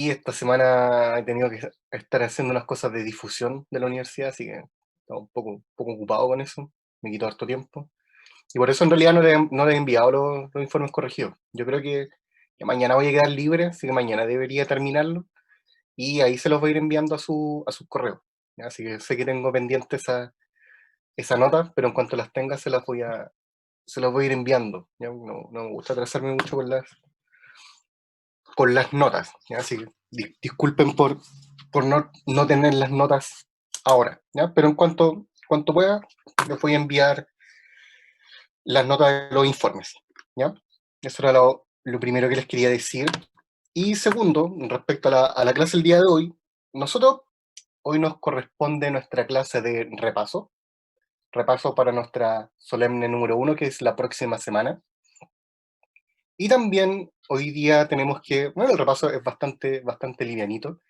Y esta semana he tenido que estar haciendo unas cosas de difusión de la universidad, así que estaba un poco ocupado con eso, me quitó harto tiempo. Y por eso en realidad no le he enviado los informes corregidos. Yo creo que mañana voy a quedar libre, así que mañana debería terminarlo, y ahí se los voy a ir enviando a sus correos. ¿Ya? Así que sé que tengo pendiente esa nota, pero en cuanto las tenga se las voy a ir enviando. ¿Ya? No me gusta atrasarme mucho con las notas, ¿ya? Así que disculpen por no tener las notas ahora, ¿ya? Pero en cuanto pueda, les voy a enviar las notas de los informes, ¿ya? Eso era lo primero que les quería decir. Y segundo, respecto a la clase del día de hoy, nosotros hoy nos corresponde nuestra clase de repaso para nuestra solemne número uno, que es la próxima semana. Y también hoy día tenemos bueno, el repaso es bastante livianito.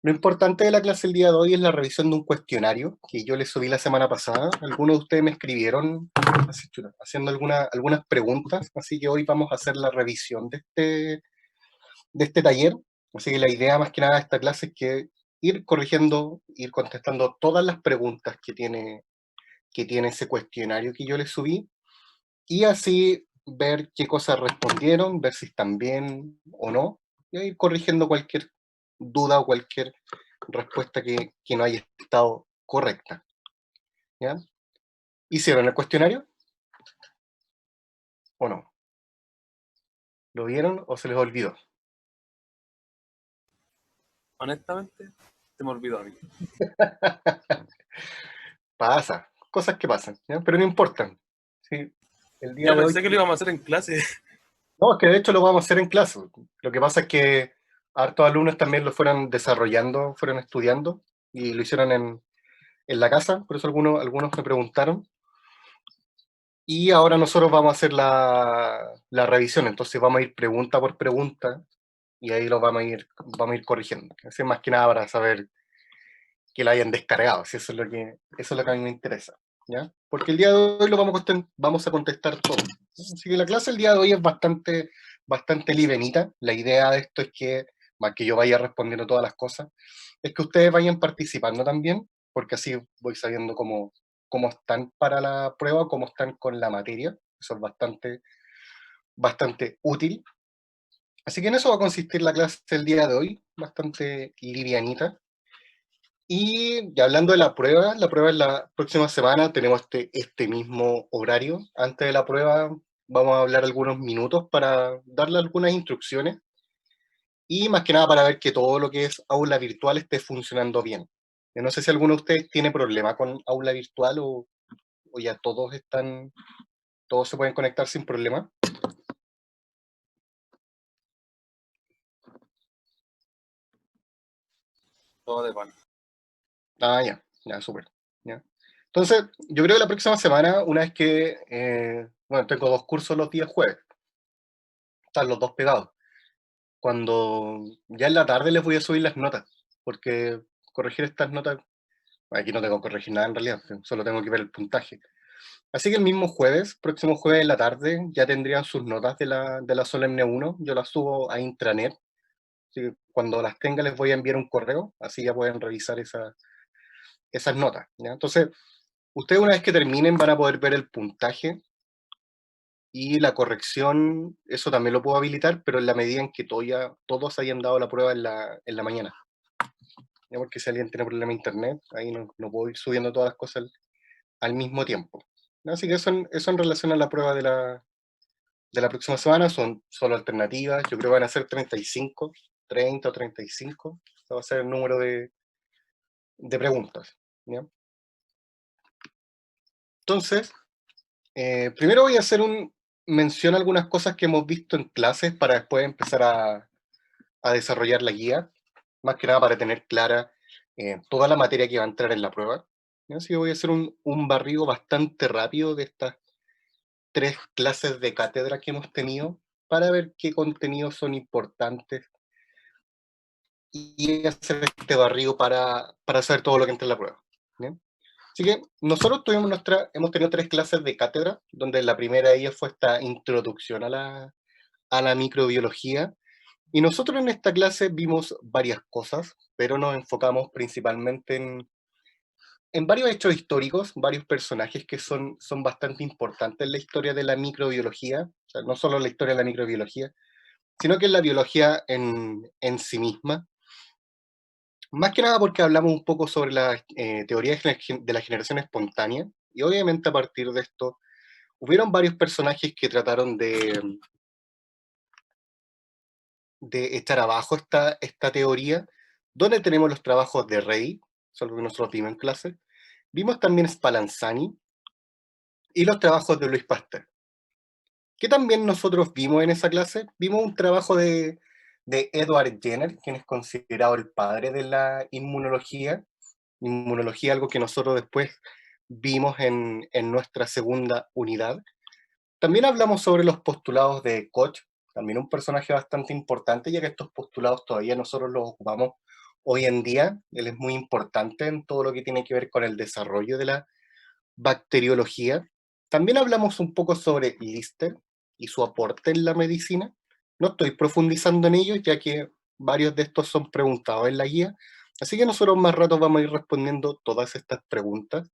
Lo importante de la clase el día de hoy es la revisión de un cuestionario que yo les subí la semana pasada. Algunos de ustedes me escribieron haciendo algunas preguntas, así que hoy vamos a hacer la revisión de este taller. Así que la idea más que nada de esta clase es que ir corrigiendo, ir contestando todas las preguntas que tiene ese cuestionario que yo les subí, y así ver qué cosas respondieron, ver si están bien o no, y ir corrigiendo cualquier duda o cualquier respuesta que no haya estado correcta. ¿Ya? ¿Hicieron el cuestionario o no? ¿Lo vieron o se les olvidó? Honestamente, se me olvidó a mí. Pasa, cosas que pasan, ¿ya? Pero no importan. ¿Sí? El día Yo de hoy, pensé que lo íbamos a hacer en clase. no, es que de hecho lo vamos a hacer en clase. Lo que pasa es que hartos alumnos también lo fueron desarrollando, fueron estudiando y lo hicieron en la casa, por eso algunos me preguntaron. Y ahora nosotros vamos a hacer la revisión, entonces vamos a ir pregunta por pregunta y ahí lo vamos a ir corrigiendo. Así es más que nada para saber que la hayan descargado, si eso es lo que a mí me interesa, ¿ya? Porque el día de hoy lo vamos a contestar todo. Así que la clase el día de hoy es bastante livenita. La idea de esto es que, más que yo vaya respondiendo todas las cosas, es que ustedes vayan participando también, porque así voy sabiendo cómo están para la prueba, cómo están con la materia. Eso es bastante útil. Así que en eso va a consistir la clase del día de hoy, bastante livianita. Y ya hablando de la prueba es la próxima semana, tenemos este mismo horario. Antes de la prueba vamos a hablar algunos minutos para darle algunas instrucciones y más que nada para ver que todo lo que es aula virtual esté funcionando bien. Yo no sé si alguno de ustedes tiene problema con aula virtual o ya todos se pueden conectar sin problema. Todo de pan. Ah, ya, súper. Ya. Entonces, yo creo que la próxima semana, una vez que, bueno, tengo dos cursos los días jueves, están los dos pegados. Cuando ya en la tarde les voy a subir las notas, porque corregir estas notas, aquí no tengo que corregir nada en realidad, solo tengo que ver el puntaje. Así que el mismo jueves, próximo jueves en la tarde, ya tendrían sus notas de la Solemne 1, yo las subo a Intranet, así que cuando las tenga les voy a enviar un correo, así ya pueden revisar esas notas, ¿ya? Entonces, ustedes una vez que terminen van a poder ver el puntaje y la corrección, eso también lo puedo habilitar, pero en la medida en que todos hayan dado la prueba en la mañana. ¿Ya? Porque si alguien tiene problema de internet, ahí no puedo ir subiendo todas las cosas al mismo tiempo. ¿No? Así que eso en relación a la prueba de la próxima semana son solo alternativas. Yo creo que van a ser 35, 30 o 35. Ese va a ser el número de preguntas. ¿Ya? Entonces, primero voy a hacer mención a algunas cosas que hemos visto en clases para después empezar a desarrollar la guía, más que nada para tener clara toda la materia que va a entrar en la prueba. ¿Ya? Así que voy a hacer un barrido bastante rápido de estas 3 clases de cátedra que hemos tenido para ver qué contenidos son importantes y hacer este barrido para saber todo lo que entra en la prueba. ¿Bien? Así que nosotros hemos tenido 3 clases de cátedra, donde la primera de ellas fue esta introducción a la microbiología, Y nosotros en esta clase vimos varias cosas, pero nos enfocamos principalmente en varios hechos históricos, varios personajes que son bastante importantes en la historia de la microbiología, o sea, no solo en la historia de la microbiología, sino que en la biología en sí misma. Más que nada porque hablamos un poco sobre la teoría de la generación espontánea, y obviamente a partir de esto hubieron varios personajes que trataron de echar abajo esta teoría, donde tenemos los trabajos de Rey, son lo que nosotros vimos en clase, vimos también Spallanzani y los trabajos de Louis Pasteur. ¿Qué también nosotros vimos en esa clase? Vimos un trabajo de Edward Jenner, quien es considerado el padre de la inmunología. Inmunología, algo que nosotros después vimos en nuestra segunda unidad. También hablamos sobre los postulados de Koch, también un personaje bastante importante, ya que estos postulados todavía nosotros los ocupamos hoy en día. Él es muy importante en todo lo que tiene que ver con el desarrollo de la bacteriología. También hablamos un poco sobre Lister y su aporte en la medicina. No estoy profundizando en ello, ya que varios de estos son preguntados en la guía, así que nosotros más rato vamos a ir respondiendo todas estas preguntas.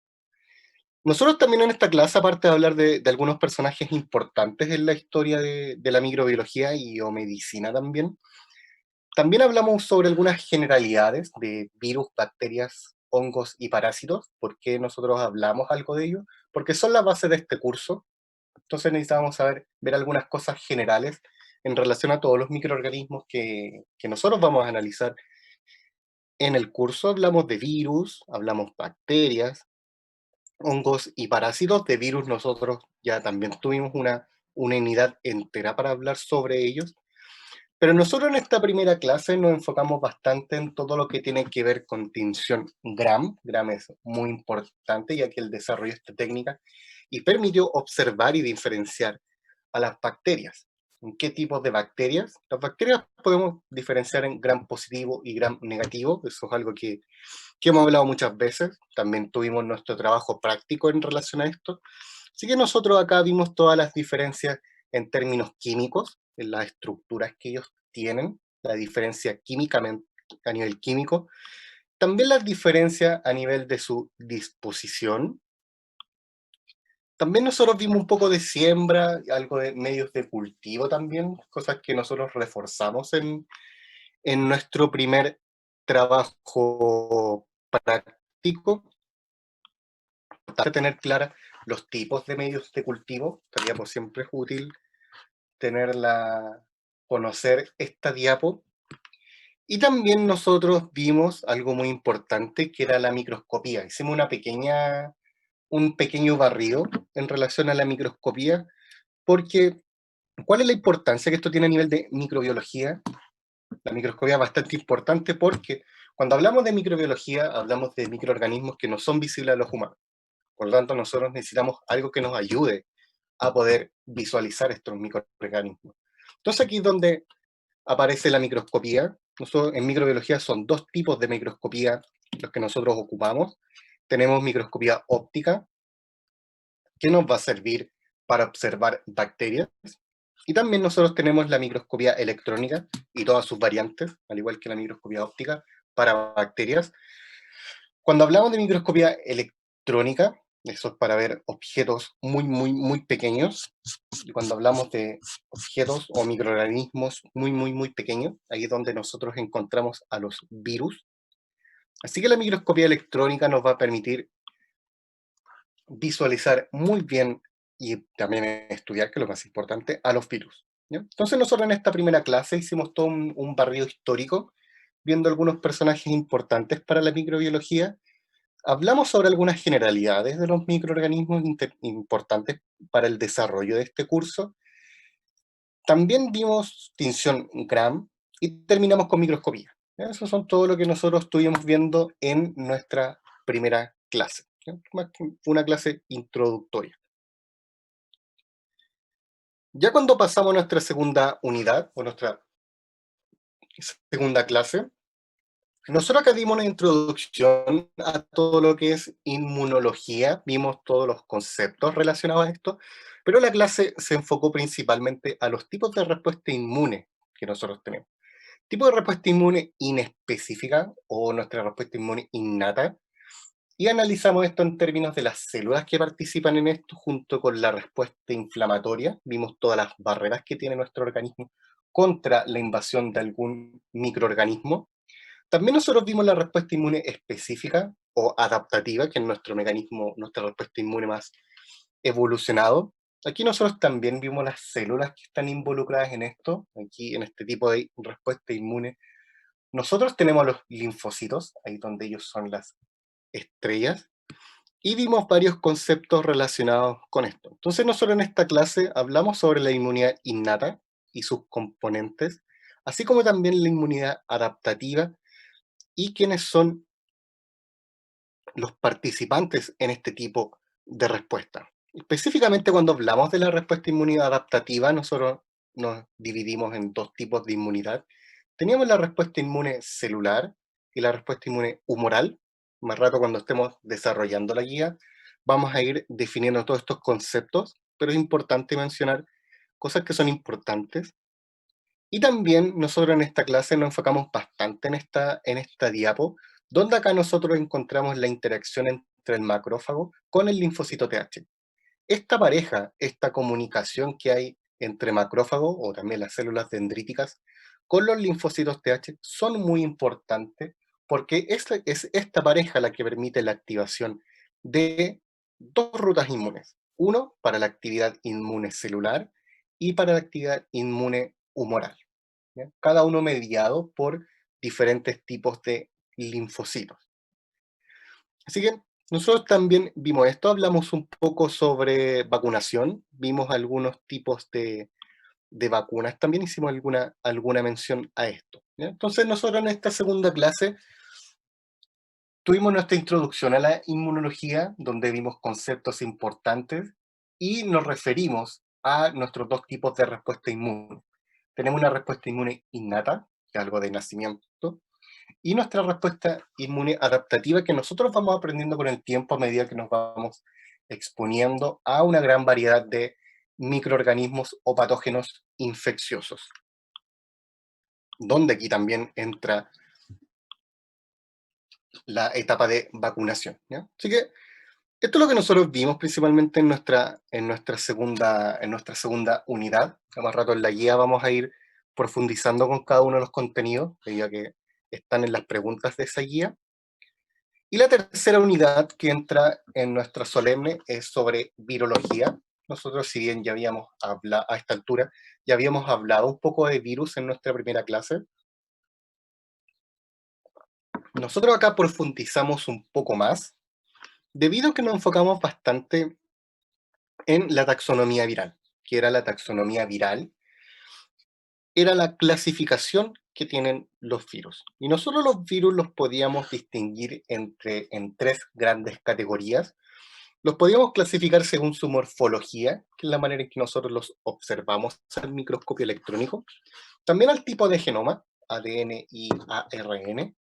Nosotros también en esta clase, aparte de hablar de algunos personajes importantes en la historia de la microbiología y o medicina también hablamos sobre algunas generalidades de virus, bacterias, hongos y parásitos. ¿Por qué nosotros hablamos algo de ello? Porque son la base de este curso. Entonces necesitamos ver algunas cosas generales en relación a todos los microorganismos que nosotros vamos a analizar en el curso. Hablamos de virus, hablamos bacterias, hongos y parásitos. De virus nosotros ya también tuvimos una unidad entera para hablar sobre ellos. Pero nosotros en esta primera clase nos enfocamos bastante en todo lo que tiene que ver con tinción Gram. Gram es muy importante, ya que él desarrolló esta técnica y permitió observar y diferenciar a las bacterias. ¿En qué tipos de bacterias? Las bacterias podemos diferenciar en gram positivo y gram negativo. Eso es algo que hemos hablado muchas veces. También tuvimos nuestro trabajo práctico en relación a esto. Así que nosotros acá vimos todas las diferencias en términos químicos, en las estructuras que ellos tienen, la diferencia químicamente a nivel químico, también las diferencias a nivel de su disposición. También nosotros vimos un poco de siembra, algo de medios de cultivo también, cosas que nosotros reforzamos en nuestro primer trabajo práctico. Para tener claras los tipos de medios de cultivo, esta diapo siempre es útil conocer esta diapo. Y también nosotros vimos algo muy importante que era la microscopía. Hicimos un pequeño barrido en relación a la microscopía, porque ¿cuál es la importancia que esto tiene a nivel de microbiología? La microscopía es bastante importante porque cuando hablamos de microbiología hablamos de microorganismos que no son visibles a los humanos. Por lo tanto, nosotros necesitamos algo que nos ayude a poder visualizar estos microorganismos. Entonces aquí es donde aparece la microscopía. Nosotros en microbiología son dos tipos de microscopía los que nosotros ocupamos. Tenemos microscopía óptica, que nos va a servir para observar bacterias. Y también nosotros tenemos la microscopía electrónica y todas sus variantes, al igual que la microscopía óptica, para bacterias. Cuando hablamos de microscopía electrónica, eso es para ver objetos muy, muy, muy pequeños. Y cuando hablamos de objetos o microorganismos muy, muy, muy pequeños, ahí es donde nosotros encontramos a los virus. Así que la microscopía electrónica nos va a permitir visualizar muy bien y también estudiar, que es lo más importante, a los virus, ¿ya? Entonces nosotros en esta primera clase hicimos todo un barrido histórico, viendo algunos personajes importantes para la microbiología. Hablamos sobre algunas generalidades de los microorganismos importantes para el desarrollo de este curso. También vimos tinción Gram y terminamos con microscopía. ¿Ya? Eso son todo lo que nosotros estuvimos viendo en nuestra primera clase. ¿Ya? Más que una clase introductoria. Ya cuando pasamos a nuestra segunda unidad o nuestra segunda clase, nosotros acá dimos una introducción a todo lo que es inmunología, vimos todos los conceptos relacionados a esto, pero la clase se enfocó principalmente a los tipos de respuesta inmune que nosotros tenemos. tipo de respuesta inmune inespecífica o nuestra respuesta inmune innata, y analizamos esto en términos de las células que participan en esto junto con la respuesta inflamatoria. Vimos todas las barreras que tiene nuestro organismo contra la invasión de algún microorganismo. También nosotros vimos la respuesta inmune específica o adaptativa, que es nuestro mecanismo, nuestra respuesta inmune más evolucionado. Aquí nosotros también vimos las células que están involucradas en esto, aquí en este tipo de respuesta inmune. Nosotros tenemos los linfocitos, ahí donde ellos son las estrellas, y vimos varios conceptos relacionados con esto. Entonces nosotros en esta clase hablamos sobre la inmunidad innata y sus componentes, así como también la inmunidad adaptativa y quiénes son los participantes en este tipo de respuesta. Específicamente cuando hablamos de la respuesta inmunidad adaptativa, nosotros nos dividimos en dos tipos de inmunidad. Teníamos la respuesta inmune celular y la respuesta inmune humoral. Más rato cuando estemos desarrollando la guía, vamos a ir definiendo todos estos conceptos, pero es importante mencionar cosas que son importantes. Y también nosotros en esta clase nos enfocamos bastante en esta diapo, donde acá nosotros encontramos la interacción entre el macrófago con el linfocito TH. Esta pareja, esta comunicación que hay entre macrófago o también las células dendríticas con los linfocitos TH son muy importantes porque es esta pareja la que permite la activación de dos rutas inmunes. Uno para la actividad inmune celular y para la actividad inmune humoral. ¿Ya? Cada uno mediado por diferentes tipos de linfocitos. Así que nosotros también vimos esto, hablamos un poco sobre vacunación, vimos algunos tipos de vacunas, también hicimos alguna mención a esto. ¿Ya? Entonces nosotros en esta segunda clase tuvimos nuestra introducción a la inmunología, donde vimos conceptos importantes y nos referimos a nuestros dos tipos de respuesta inmune. Tenemos una respuesta inmune innata, que es algo de nacimiento, y nuestra respuesta inmune adaptativa, que nosotros vamos aprendiendo con el tiempo a medida que nos vamos exponiendo a una gran variedad de microorganismos o patógenos infecciosos, donde aquí también entra la etapa de vacunación. ¿Ya? Así que esto es lo que nosotros vimos principalmente en nuestra segunda unidad. A más rato en la guía vamos a ir profundizando con cada uno de los contenidos, ya que están en las preguntas de esa guía. Y la tercera unidad que entra en nuestra solemne es sobre virología. Nosotros, si bien ya habíamos hablado, a esta altura, ya habíamos hablado un poco de virus en nuestra primera clase, nosotros acá profundizamos un poco más, debido a que nos enfocamos bastante en la taxonomía viral, que era la taxonomía viral, era la clasificación que tienen los virus. Y nosotros los virus los podíamos distinguir en tres grandes categorías. Los podíamos clasificar según su morfología, que es la manera en que nosotros los observamos al microscopio electrónico, también al tipo de genoma, ADN y ARN,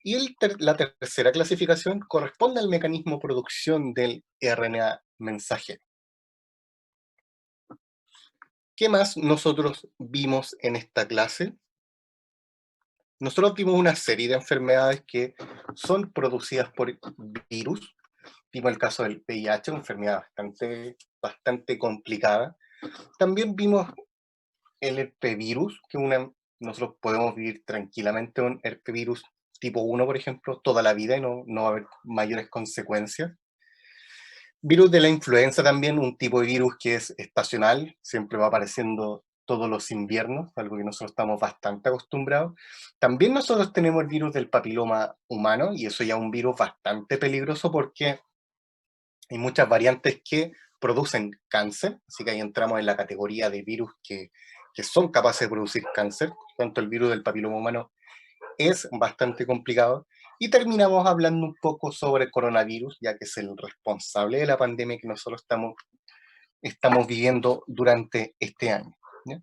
y la tercera clasificación corresponde al mecanismo de producción del RNA mensajero. ¿Qué más nosotros vimos en esta clase? Nosotros vimos una serie de enfermedades que son producidas por virus. Vimos el caso del VIH, una enfermedad bastante complicada. También vimos el herpevirus, nosotros podemos vivir tranquilamente un herpevirus tipo 1, por ejemplo, toda la vida y no va a haber mayores consecuencias. Virus de la influenza también, un tipo de virus que es estacional, siempre va apareciendo todos los inviernos, algo que nosotros estamos bastante acostumbrados. También nosotros tenemos el virus del papiloma humano, y eso ya es un virus bastante peligroso porque hay muchas variantes que producen cáncer, así que ahí entramos en la categoría de virus que son capaces de producir cáncer. Tanto el virus del papiloma humano es bastante complicado. Y terminamos hablando un poco sobre coronavirus, ya que es el responsable de la pandemia que nosotros estamos viviendo durante este año. ¿Ya?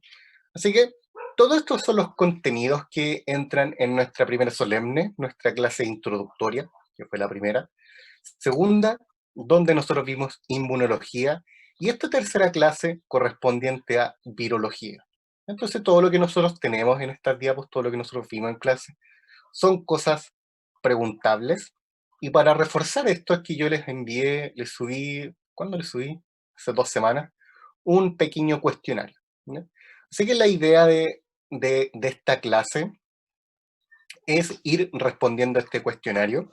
Así que todos estos son los contenidos que entran en nuestra primera solemne, nuestra clase introductoria, que fue la primera. Segunda, donde nosotros vimos inmunología. Y esta tercera clase correspondiente a virología. Entonces todo lo que nosotros tenemos en estas diapos, todo lo que nosotros vimos en clase, son cosas preguntables. Y para reforzar esto es que yo les envié, les subí, ¿cuándo les subí? Hace 2 semanas, un pequeño cuestionario, ¿ya? Así que la idea de esta clase es ir respondiendo a este cuestionario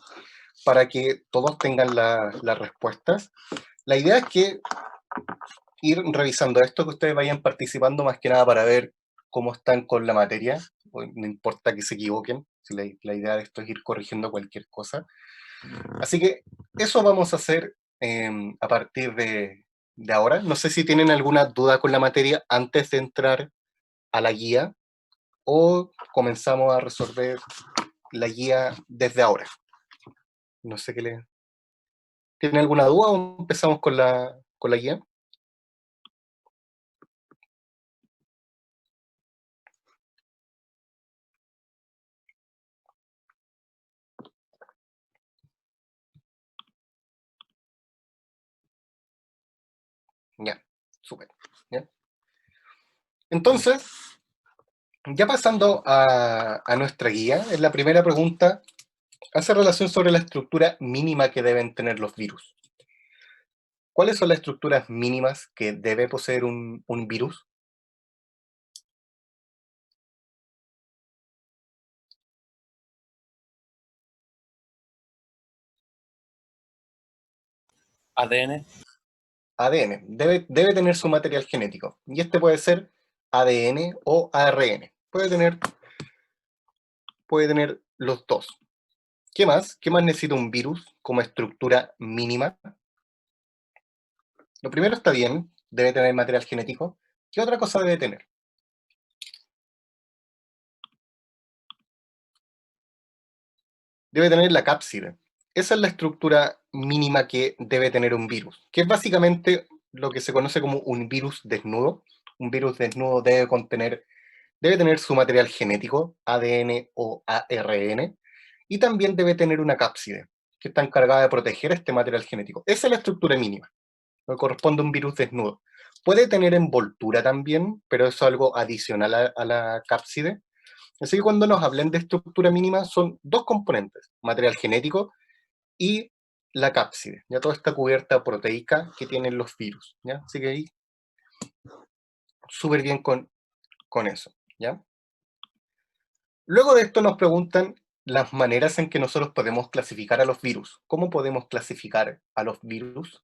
para que todos tengan las respuestas. La idea es que ir revisando esto, que ustedes vayan participando más que nada para ver cómo están con la materia, no importa que se equivoquen, si la idea de esto es ir corrigiendo cualquier cosa. Así que eso vamos a hacer a partir de ahora. No sé si tienen alguna duda con la materia antes de entrar a la guía o comenzamos a resolver la guía desde ahora. No sé qué le... ¿Tienen alguna duda o empezamos con la guía? Ya, súper. ¿Ya? Entonces, ya pasando a nuestra guía, en la primera pregunta hace relación sobre la estructura mínima que deben tener los virus. ¿Cuáles son las estructuras mínimas que debe poseer un virus? ADN, ADN. Debe tener su material genético. Y este puede ser ADN o ARN. Puede tener los dos. ¿Qué más? ¿Qué más necesita un virus como estructura mínima? Lo primero está bien, debe tener material genético. ¿Qué otra cosa debe tener? Debe tener la cápside. Esa es la estructura mínima que debe tener un virus, que es básicamente lo que se conoce como un virus desnudo. Un virus desnudo debe tener su material genético, ADN o ARN, y también debe tener una cápside, que está encargada de proteger este material genético. Esa es la estructura mínima, lo que corresponde a un virus desnudo. Puede tener envoltura también, pero eso es algo adicional a la cápside. Así que cuando nos hablen de estructura mínima son dos componentes, material genético y la cápside, ya toda esta cubierta proteica que tienen los virus, ¿ya? Así que ahí súper bien con eso, ¿ya? Luego de esto nos preguntan las maneras en que nosotros podemos clasificar a los virus. ¿Cómo podemos clasificar a los virus?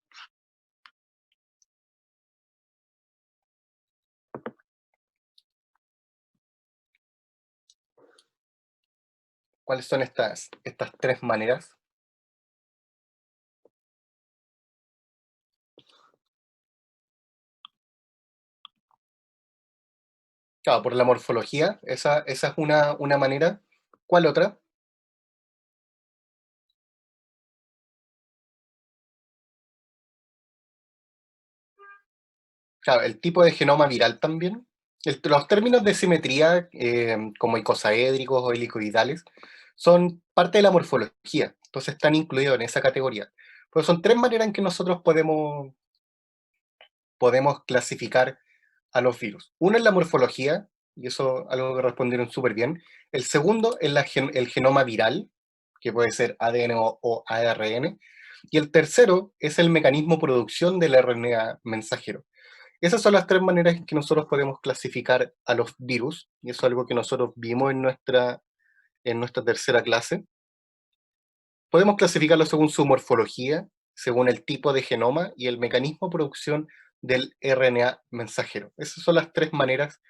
¿Cuáles son estas tres maneras? Claro, por la morfología, esa es una manera. ¿Cuál otra? Claro, el tipo de genoma viral también. Los términos de simetría, como icosaédricos o helicoidales, son parte de la morfología, entonces están incluidos en esa categoría. Pues son tres maneras en que nosotros podemos clasificar a los virus. Uno es la morfología, y eso algo que respondieron súper bien. El segundo es el genoma viral, que puede ser ADN o ARN. Y el tercero es el mecanismo de producción del RNA mensajero. Esas son las tres maneras en que nosotros podemos clasificar a los virus, y eso es algo que nosotros vimos en nuestra tercera clase. Podemos clasificarlo según su morfología, según el tipo de genoma y el mecanismo de producción del RNA mensajero. Esas son las tres maneras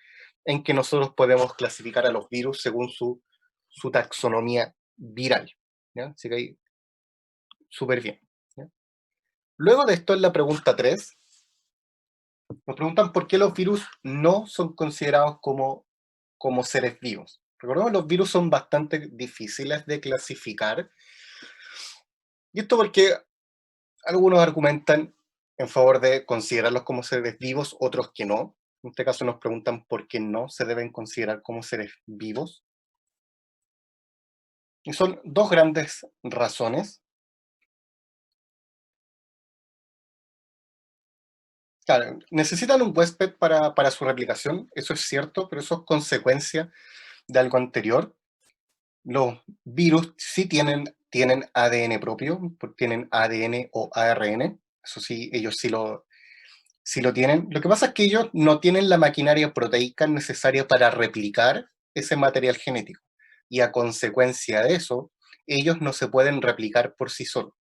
en que nosotros podemos clasificar a los virus según su taxonomía viral, ¿ya? Así que ahí, súper bien, ¿ya? Luego de esto, en la pregunta 3 nos preguntan por qué los virus no son considerados como seres vivos. Recordemos que los virus son bastante difíciles de clasificar, y esto porque algunos argumentan en favor de considerarlos como seres vivos, otros que no. En este caso nos preguntan por qué no se deben considerar como seres vivos. Y son dos grandes razones. Claro, necesitan un huésped para su replicación, eso es cierto, pero eso es consecuencia de algo anterior. Los virus sí tienen ADN propio, tienen ADN o ARN, eso sí, ellos sí lo tienen. Lo que pasa es que ellos no tienen la maquinaria proteica necesaria para replicar ese material genético. Y a consecuencia de eso, ellos no se pueden replicar por sí solos.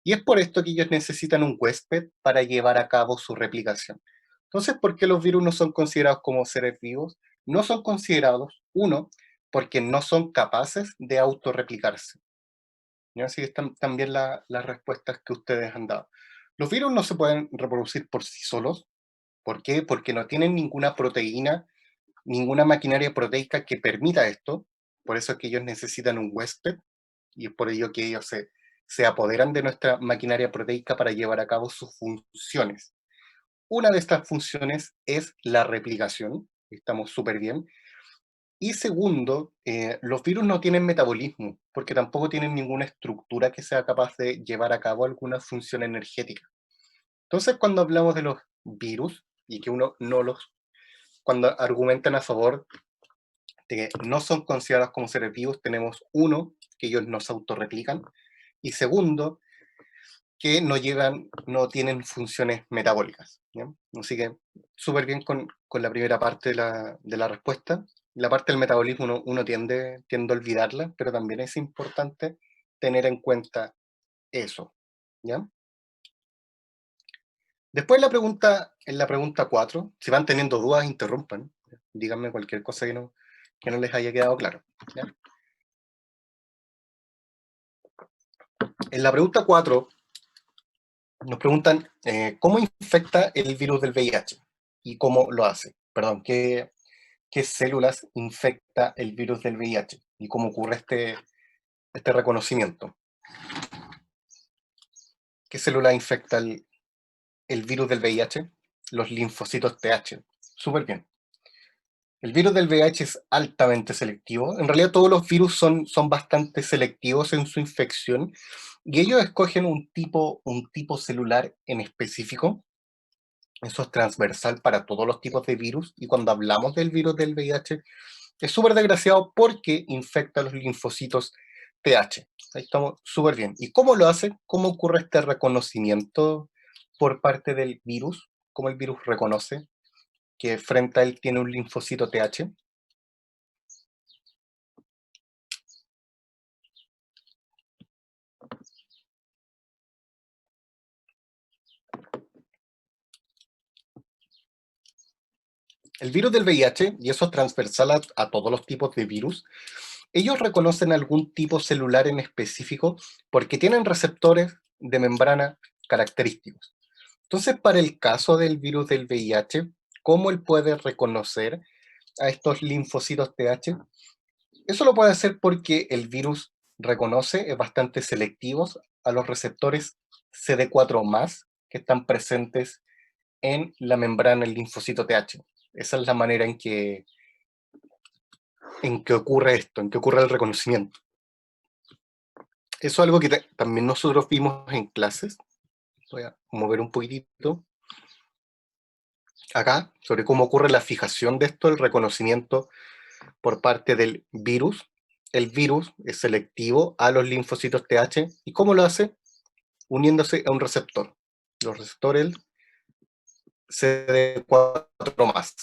Y es por esto que ellos necesitan un huésped para llevar a cabo su replicación. Entonces, ¿por qué los virus no son considerados como seres vivos? No son considerados, uno, porque no son capaces de autorreplicarse. ¿Ya? Así que están también las respuestas que ustedes han dado. Los virus no se pueden reproducir por sí solos. ¿Por qué? Porque no tienen ninguna proteína, ninguna maquinaria proteica que permita esto. Por eso es que ellos necesitan un huésped y es por ello que ellos se apoderan de nuestra maquinaria proteica para llevar a cabo sus funciones. Una de estas funciones es la replicación, estamos súper bien. Y segundo, los virus no tienen metabolismo, porque tampoco tienen ninguna estructura que sea capaz de llevar a cabo alguna función energética. Entonces, cuando hablamos de los virus, y que uno no los, cuando argumentan a favor de que no son considerados como seres vivos, tenemos uno, que ellos no se autorreplican, y segundo, que no tienen funciones metabólicas. ¿Ya? Así que súper bien con la primera parte de la respuesta. La parte del metabolismo uno tiende a olvidarla, pero también es importante tener en cuenta eso. ¿Ya? Después en la pregunta 4, si van teniendo dudas, interrumpan. Díganme cualquier cosa que no les haya quedado claro. ¿Ya? En la pregunta 4 nos preguntan cómo infecta el virus del VIH y cómo lo hace. Perdón, ¿qué células infecta el virus del VIH y cómo ocurre este reconocimiento? ¿Qué célula infecta el virus del VIH? Los linfocitos TH. Súper bien. El virus del VIH es altamente selectivo. En realidad todos los virus son bastante selectivos en su infección y ellos escogen un tipo celular en específico. Eso es transversal para todos los tipos de virus y cuando hablamos del virus del VIH es súper desgraciado porque infecta los linfocitos TH. Ahí estamos súper bien. ¿Y cómo lo hace? ¿Cómo ocurre este reconocimiento por parte del virus? ¿Cómo el virus reconoce que frente a él tiene un linfocito TH? El virus del VIH, y eso es transversal a todos los tipos de virus, ellos reconocen algún tipo celular en específico porque tienen receptores de membrana característicos. Entonces, para el caso del virus del VIH, ¿cómo él puede reconocer a estos linfocitos TH? Eso lo puede hacer porque el virus reconoce, es bastante selectivo a los receptores CD4 más que están presentes en la membrana del linfocito TH. Esa es la manera en que ocurre esto, en que ocurre el reconocimiento. Eso es algo que también nosotros vimos en clases. Voy a mover un poquitito acá sobre cómo ocurre la fijación de esto, el reconocimiento por parte del virus. El virus es selectivo a los linfocitos TH. ¿Y cómo lo hace? Uniéndose a un receptor. Los receptores CD4 más.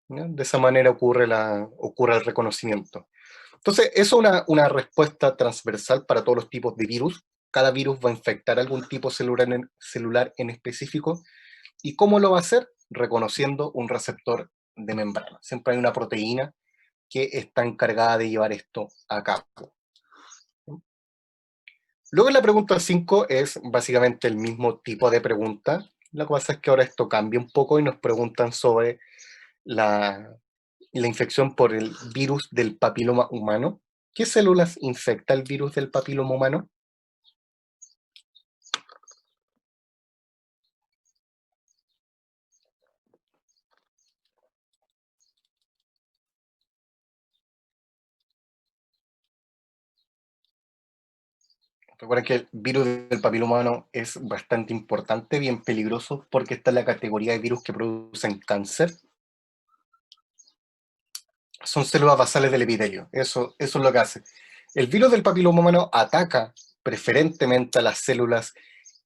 ¿Ya? De esa manera ocurre el reconocimiento. Entonces, eso es una respuesta transversal para todos los tipos de virus. Cada virus va a infectar algún tipo celular en específico. ¿Y cómo lo va a hacer? Reconociendo un receptor de membrana. Siempre hay una proteína que está encargada de llevar esto a cabo. Luego la pregunta 5 es básicamente el mismo tipo de pregunta. Lo que pasa es que ahora esto cambia un poco y nos preguntan sobre la infección por el virus del papiloma humano. ¿Qué células infecta el virus del papiloma humano? Recuerden que el virus del papiloma humano es bastante importante, bien peligroso, porque está en la categoría de virus que producen cáncer. Son células basales del epitelio, eso es lo que hace. El virus del papiloma humano ataca preferentemente a las células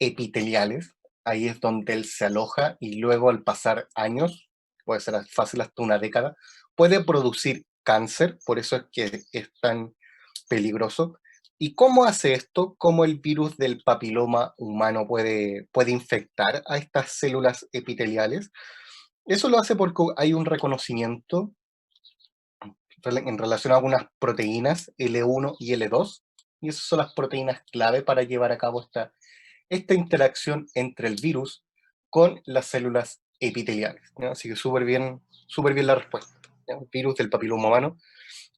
epiteliales, ahí es donde él se aloja y luego al pasar años, puede ser fácil hasta una década, puede producir cáncer, por eso es que es tan peligroso. ¿Y cómo hace esto? ¿Cómo el virus del papiloma humano puede infectar a estas células epiteliales? Eso lo hace porque hay un reconocimiento en relación a algunas proteínas L1 y L2, y esas son las proteínas clave para llevar a cabo esta interacción entre el virus con las células epiteliales, ¿no? Así que súper bien la respuesta, ¿no? El virus del papiloma humano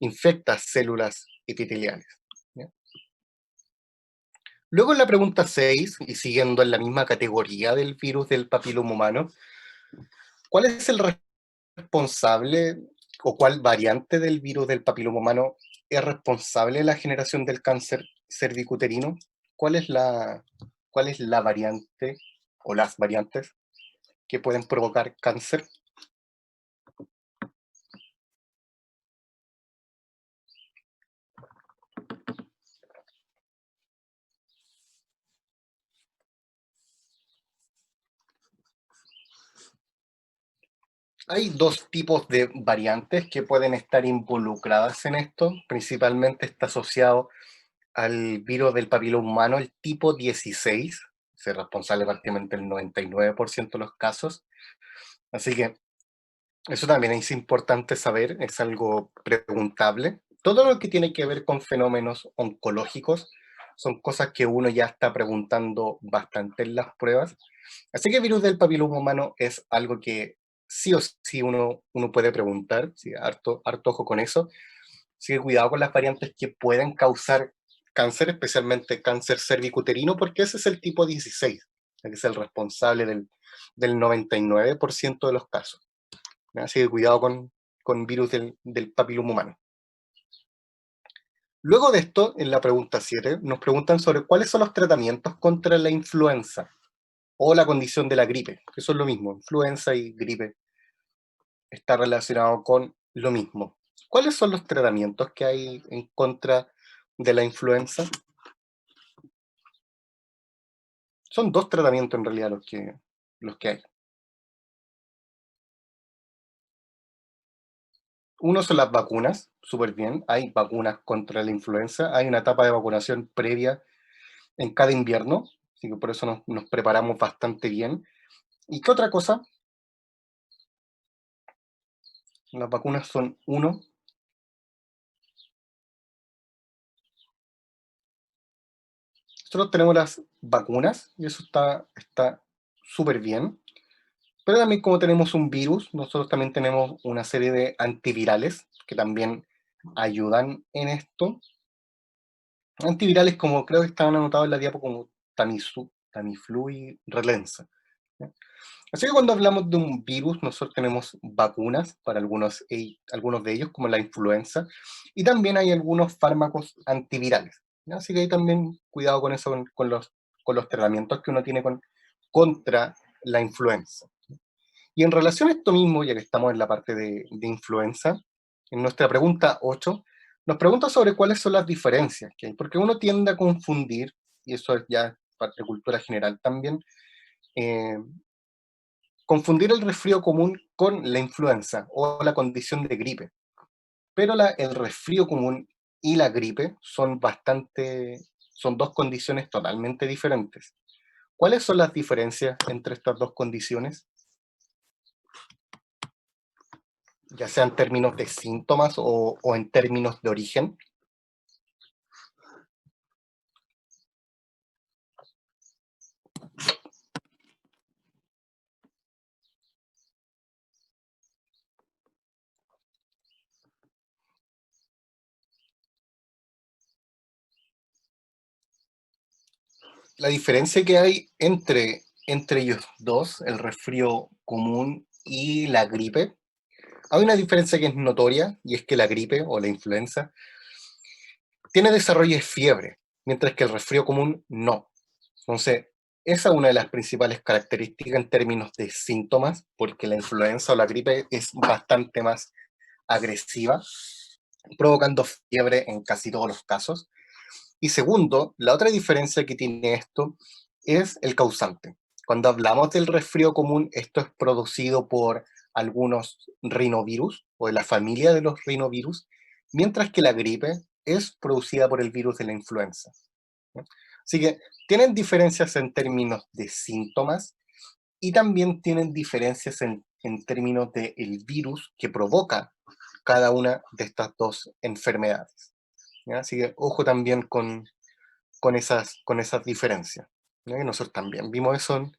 infecta células epiteliales, ¿no? Luego en la pregunta 6, y siguiendo en la misma categoría del virus del papiloma humano, ¿cuál es el responsable o cuál variante del virus del papiloma humano es responsable de la generación del cáncer cervicuterino? ¿Cuál es cuál es la variante o las variantes que pueden provocar cáncer? Hay dos tipos de variantes que pueden estar involucradas en esto. Principalmente está asociado al virus del papiloma humano, el tipo 16, es responsable prácticamente el 99% de los casos. Así que eso también es importante saber, es algo preguntable. Todo lo que tiene que ver con fenómenos oncológicos son cosas que uno ya está preguntando bastante en las pruebas. Así que el virus del papiloma humano es algo que sí o sí uno puede preguntar, sí, harto ojo con eso. Así que cuidado con las variantes que pueden causar cáncer, especialmente cáncer cervicuterino, porque ese es el tipo 16, que es el responsable del 99% de los casos. Así que cuidado con virus del papiloma humano. Luego de esto, en la pregunta 7, nos preguntan sobre cuáles son los tratamientos contra la influenza o la condición de la gripe, que son lo mismo. Influenza y gripe está relacionado con lo mismo. ¿Cuáles son los tratamientos que hay en contra de la influenza? Son dos tratamientos en realidad los que hay. Uno son las vacunas, súper bien. Hay vacunas contra la influenza. Hay una etapa de vacunación previa en cada invierno, así que por eso nos preparamos bastante bien. ¿Y qué otra cosa? Las vacunas son uno. Nosotros tenemos las vacunas y eso está súper bien. Pero también como tenemos un virus, nosotros también tenemos una serie de antivirales que también ayudan en esto. Antivirales como creo que estaban anotados en la diapo como Tamiflu y Relenza. ¿Ya? Así que cuando hablamos de un virus, nosotros tenemos vacunas para algunos de ellos, como la influenza, y también hay algunos fármacos antivirales, ¿ya? Así que ahí también cuidado con eso, con los tratamientos que uno tiene contra la influenza. Y en relación a esto mismo, ya que estamos en la parte de influenza, en nuestra pregunta 8 nos pregunta sobre cuáles son las diferencias que hay, porque uno tiende a confundir, y eso es ya parte de cultura general también, eh, confundir el resfrío común con la influenza o la condición de gripe. Pero el resfrío común y la gripe son dos condiciones totalmente diferentes. ¿Cuáles son las diferencias entre estas dos condiciones? Ya sea en términos de síntomas o en términos de origen. La diferencia que hay entre ellos dos, el resfrío común y la gripe, hay una diferencia que es notoria, y es que la gripe o la influenza tiene desarrollo de fiebre, mientras que el resfrío común no. Entonces, esa es una de las principales características en términos de síntomas, porque la influenza o la gripe es bastante más agresiva, provocando fiebre en casi todos los casos. Y segundo, la otra diferencia que tiene esto es el causante. Cuando hablamos del resfrío común, esto es producido por algunos rinovirus o de la familia de los rinovirus, mientras que la gripe es producida por el virus de la influenza, ¿no? Así que tienen diferencias en términos de síntomas y también tienen diferencias en términos del virus que provoca cada una de estas dos enfermedades, ¿ya? Así que ojo también con esas diferencias, ¿ya? Y nosotros también vimos eso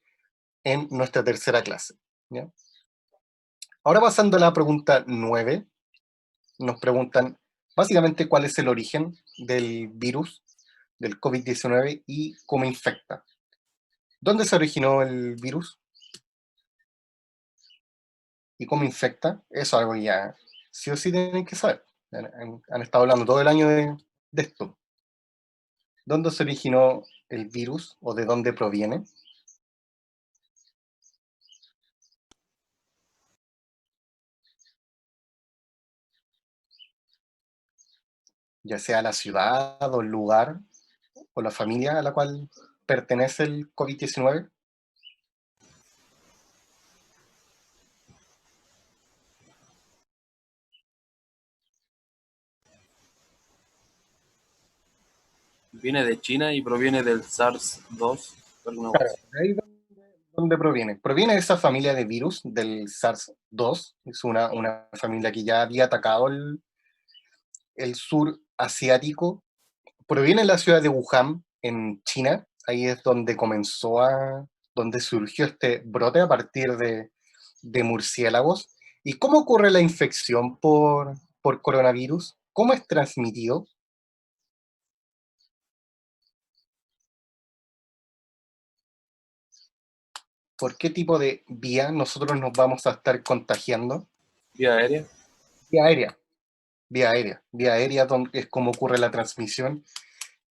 en nuestra tercera clase, ¿ya? Ahora pasando a la pregunta 9, nos preguntan básicamente cuál es el origen del virus, del COVID-19 y cómo infecta. ¿Dónde se originó el virus y cómo infecta? Eso es algo que ya sí o sí tienen que saber. Han estado hablando todo el año de esto. ¿Dónde se originó el virus o de dónde proviene? Ya sea la ciudad o el lugar o la familia a la cual pertenece el COVID-19. Viene de China y proviene del SARS-2, alguna cosa Claro, así. de ahí dónde proviene. Proviene de esa familia de virus del SARS-2. Es una familia que ya había atacado el sur asiático. Proviene de la ciudad de Wuhan, en China. Ahí es donde donde surgió este brote a partir de murciélagos. ¿Y cómo ocurre la infección por coronavirus? ¿Cómo es transmitido? ¿Por qué tipo de vía nosotros nos vamos a estar contagiando? Vía aérea. Vía aérea, vía aérea. Vía aérea es como ocurre la transmisión.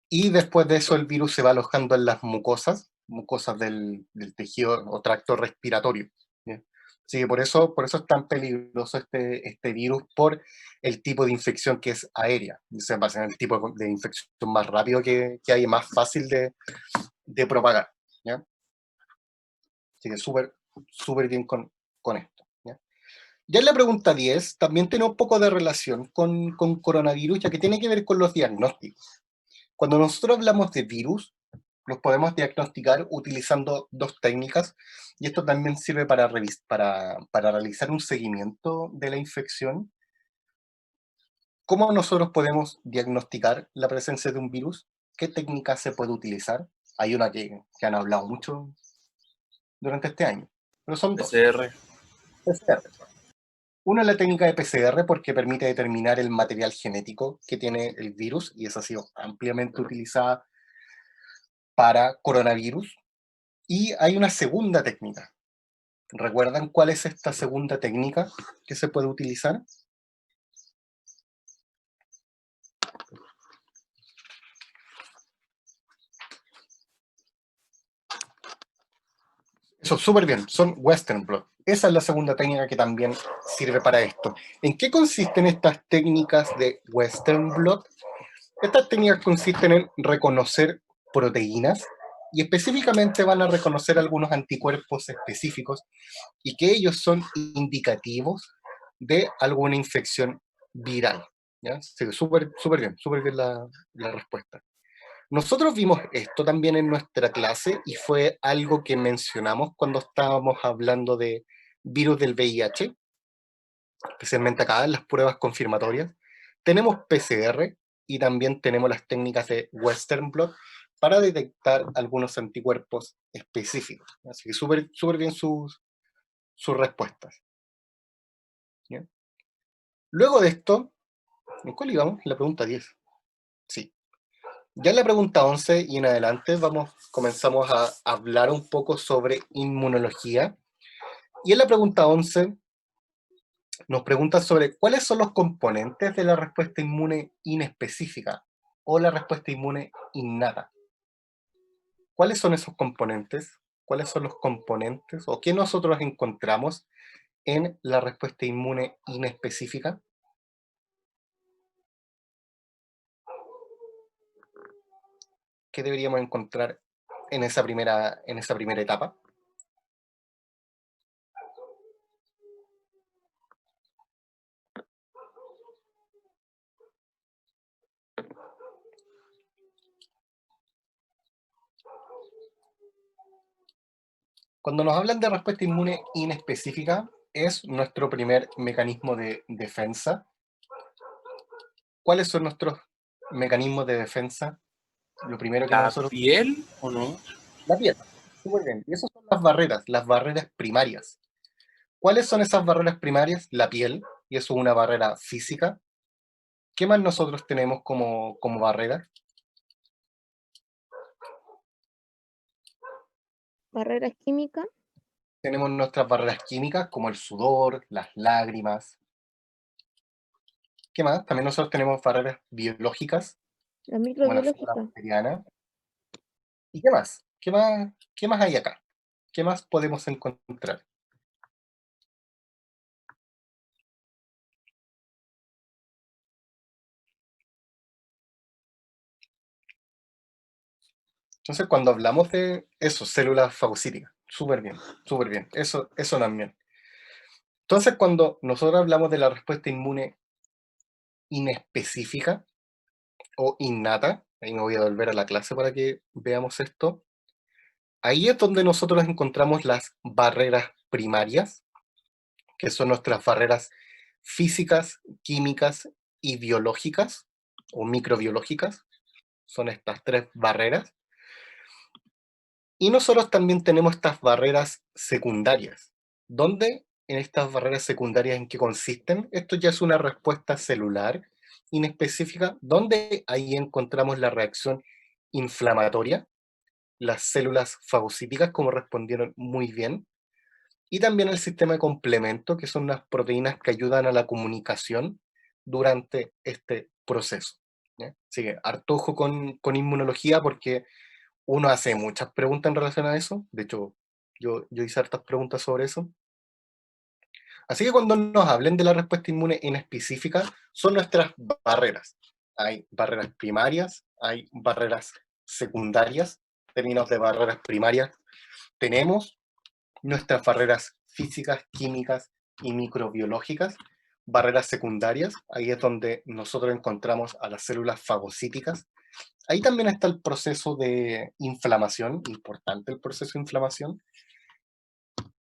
Y después de eso el virus se va alojando en las mucosas del tejido o tracto respiratorio, ¿ya? Así que por eso es tan peligroso este virus, por el tipo de infección que es aérea. Se basa en el tipo de infección más rápido que hay, más fácil de propagar, ¿ya? Así que súper bien con esto, ¿ya? Ya en la pregunta 10 también tiene un poco de relación con coronavirus, ya que tiene que ver con los diagnósticos. Cuando nosotros hablamos de virus, los podemos diagnosticar utilizando dos técnicas, y esto también sirve para realizar un seguimiento de la infección. ¿Cómo nosotros podemos diagnosticar la presencia de un virus? ¿Qué técnica se puede utilizar? Hay una que han hablado mucho durante este año, pero son dos. PCR. PCR. Una es la técnica de PCR porque permite determinar el material genético que tiene el virus, y esa ha sido ampliamente utilizada para coronavirus. Y hay una segunda técnica. ¿Recuerdan cuál es esta segunda técnica que se puede utilizar? Eso, súper bien, son Western blot. Esa es la segunda técnica que también sirve para esto. ¿En qué consisten estas técnicas de Western blot? Estas técnicas consisten en reconocer proteínas, y específicamente van a reconocer algunos anticuerpos específicos y que ellos son indicativos de alguna infección viral, ¿ya? Sí, súper bien la respuesta. Nosotros vimos esto también en nuestra clase y fue algo que mencionamos cuando estábamos hablando de virus del VIH, especialmente acá en las pruebas confirmatorias. Tenemos PCR y también tenemos las técnicas de Western blot para detectar algunos anticuerpos específicos. Así que súper bien sus respuestas, ¿ya? Luego de esto, ¿en cuál íbamos? La pregunta 10. Sí. Ya en la pregunta 11 y en adelante comenzamos a hablar un poco sobre inmunología. Y en la pregunta 11 nos pregunta sobre cuáles son los componentes de la respuesta inmune inespecífica. o la respuesta inmune innata. ¿Cuáles son esos componentes? ¿Cuáles son los componentes o qué nosotros encontramos en la respuesta inmune inespecífica? ¿Qué deberíamos encontrar en esa primera etapa? Cuando nos hablan de respuesta inmune inespecífica, es nuestro primer mecanismo de defensa. ¿Cuáles son nuestros mecanismos de defensa? Lo primero que ¿La nosotros... piel o no? La piel. Súper bien. Y esas son las barreras primarias. ¿Cuáles son esas barreras primarias? La piel, y eso es una barrera física. ¿Qué más nosotros tenemos como barrera? Barreras químicas, Tenemos nuestras barreras químicas, como el sudor, las lágrimas. ¿Qué más? También nosotros tenemos barreras biológicas, las como la flora microbiológicas. bacteriana. ¿Y qué más? ¿Qué más hay acá? ¿Qué más podemos encontrar? Entonces, cuando hablamos de eso, células fagocíticas, súper bien, eso también. Entonces, cuando nosotros hablamos de la respuesta inmune inespecífica o innata, ahí me voy a volver a la clase para que veamos esto, ahí es donde nosotros encontramos las barreras primarias, que son nuestras barreras físicas, químicas y biológicas, o microbiológicas, son estas tres barreras. Y nosotros también tenemos estas barreras secundarias. ¿Dónde en estas barreras secundarias en qué consisten? Esto ya es una respuesta celular inespecífica, donde ahí encontramos la reacción inflamatoria, las células fagocíticas, como respondieron muy bien, y también el sistema de complemento, que son las proteínas que ayudan a la comunicación durante este proceso. ¿Ya? Así que harto ojo con inmunología, porque uno hace muchas preguntas en relación a eso. De hecho, yo hice hartas preguntas sobre eso. Así que cuando nos hablen de la respuesta inmune inespecífica, son nuestras barreras. Hay barreras primarias, hay barreras secundarias. En términos de barreras primarias, tenemos nuestras barreras físicas, químicas y microbiológicas. Barreras secundarias, ahí es donde nosotros encontramos a las células fagocíticas. Ahí también está el proceso de inflamación, importante el proceso de inflamación,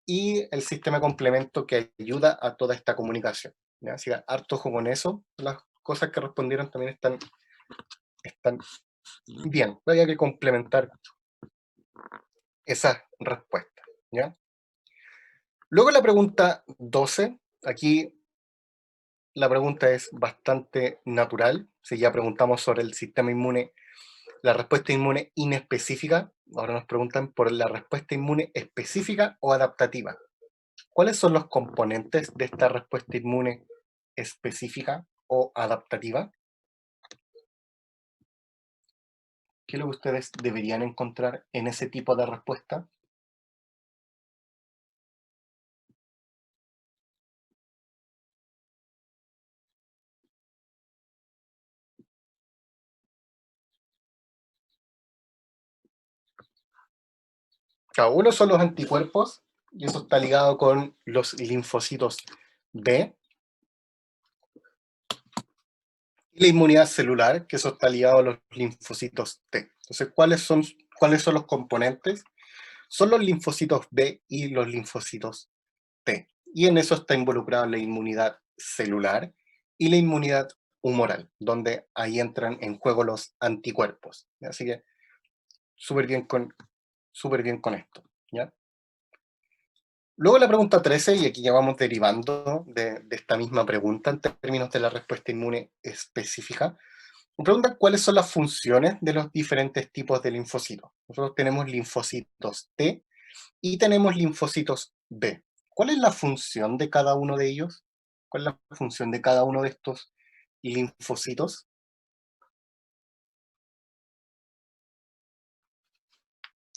y el sistema de complemento que ayuda a toda esta comunicación. ¿Ya? Así que harto ojo con eso. Las cosas que respondieron también están bien. Había que complementar esas respuestas. ¿Ya? Luego la pregunta 12, aquí la pregunta es bastante natural. Si ya preguntamos sobre el sistema inmune, la respuesta inmune inespecífica, ahora nos preguntan por la respuesta inmune específica o adaptativa. ¿Cuáles son los componentes de esta respuesta inmune específica o adaptativa? ¿Qué es lo que ustedes deberían encontrar en ese tipo de respuesta? Cada uno son los anticuerpos, y eso está ligado con los linfocitos B, y la inmunidad celular, que eso está ligado a los linfocitos T. Entonces, ¿cuáles son los componentes? Son los linfocitos B y los linfocitos T. Y en eso está involucrada la inmunidad celular y la inmunidad humoral, donde ahí entran en juego los anticuerpos. ¿Ya? Así que súper bien con esto. ¿Ya? Luego la pregunta 13, y aquí ya vamos derivando de esta misma pregunta en términos de la respuesta inmune específica. Me preguntan cuáles son las funciones de los diferentes tipos de linfocitos. Nosotros tenemos linfocitos T y tenemos linfocitos B. ¿Cuál es la función de cada uno de ellos? ¿Cuál es la función de cada uno de estos linfocitos?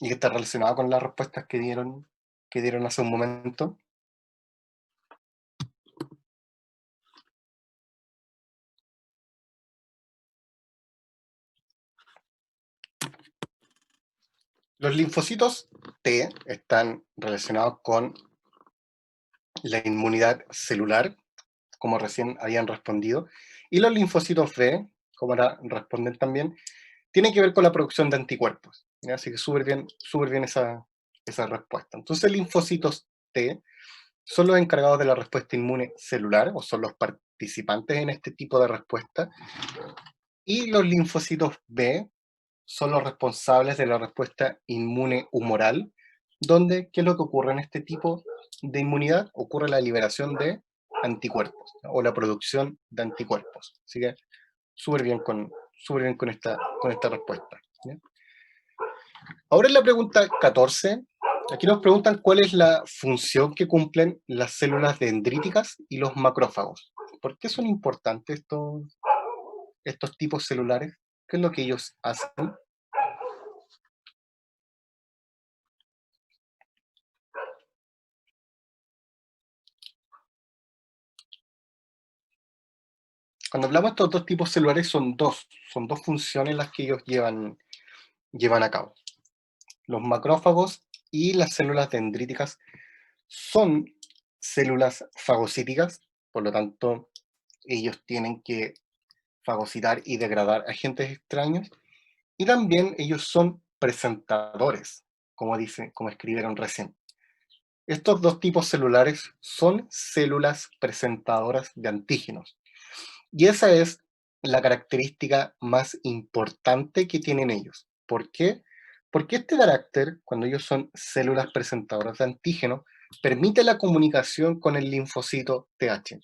y que está relacionado con las respuestas que dieron hace un momento. Los linfocitos T están relacionados con la inmunidad celular, como recién habían respondido, y los linfocitos B, como ahora responden también, tienen que ver con la producción de anticuerpos, ¿ya? Así que súper bien esa respuesta. Entonces, linfocitos T son los encargados de la respuesta inmune celular, o son los participantes en este tipo de respuesta, y los linfocitos B son los responsables de la respuesta inmune humoral, donde, ¿qué es lo que ocurre en este tipo de inmunidad? Ocurre la liberación de anticuerpos, ¿no? O la producción de anticuerpos. Así que súper bien con esta respuesta, ¿ya? Ahora en la pregunta 14, aquí nos preguntan cuál es la función que cumplen las células dendríticas y los macrófagos. ¿Por qué son importantes estos tipos celulares? ¿Qué es lo que ellos hacen? Cuando hablamos de estos dos tipos celulares son dos funciones las que ellos llevan a cabo. Los macrófagos y las células dendríticas son células fagocíticas, por lo tanto, ellos tienen que fagocitar y degradar agentes extraños, y también ellos son presentadores, como escribieron recién. Estos dos tipos celulares son células presentadoras de antígenos. Y esa es la característica más importante que tienen ellos. ¿Por qué? Porque este carácter, cuando ellos son células presentadoras de antígeno, permite la comunicación con el linfocito TH.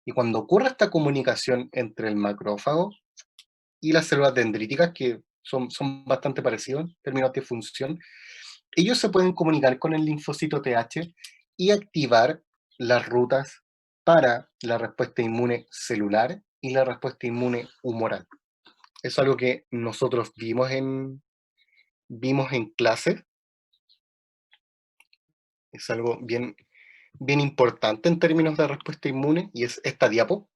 Y cuando ocurre esta comunicación entre el macrófago y las células dendríticas, que son bastante parecidos en términos de función, ellos se pueden comunicar con el linfocito TH y activar las rutas para la respuesta inmune celular y la respuesta inmune humoral. Es algo que nosotros vimos en clase, es algo bien importante en términos de respuesta inmune, y es esta diapo.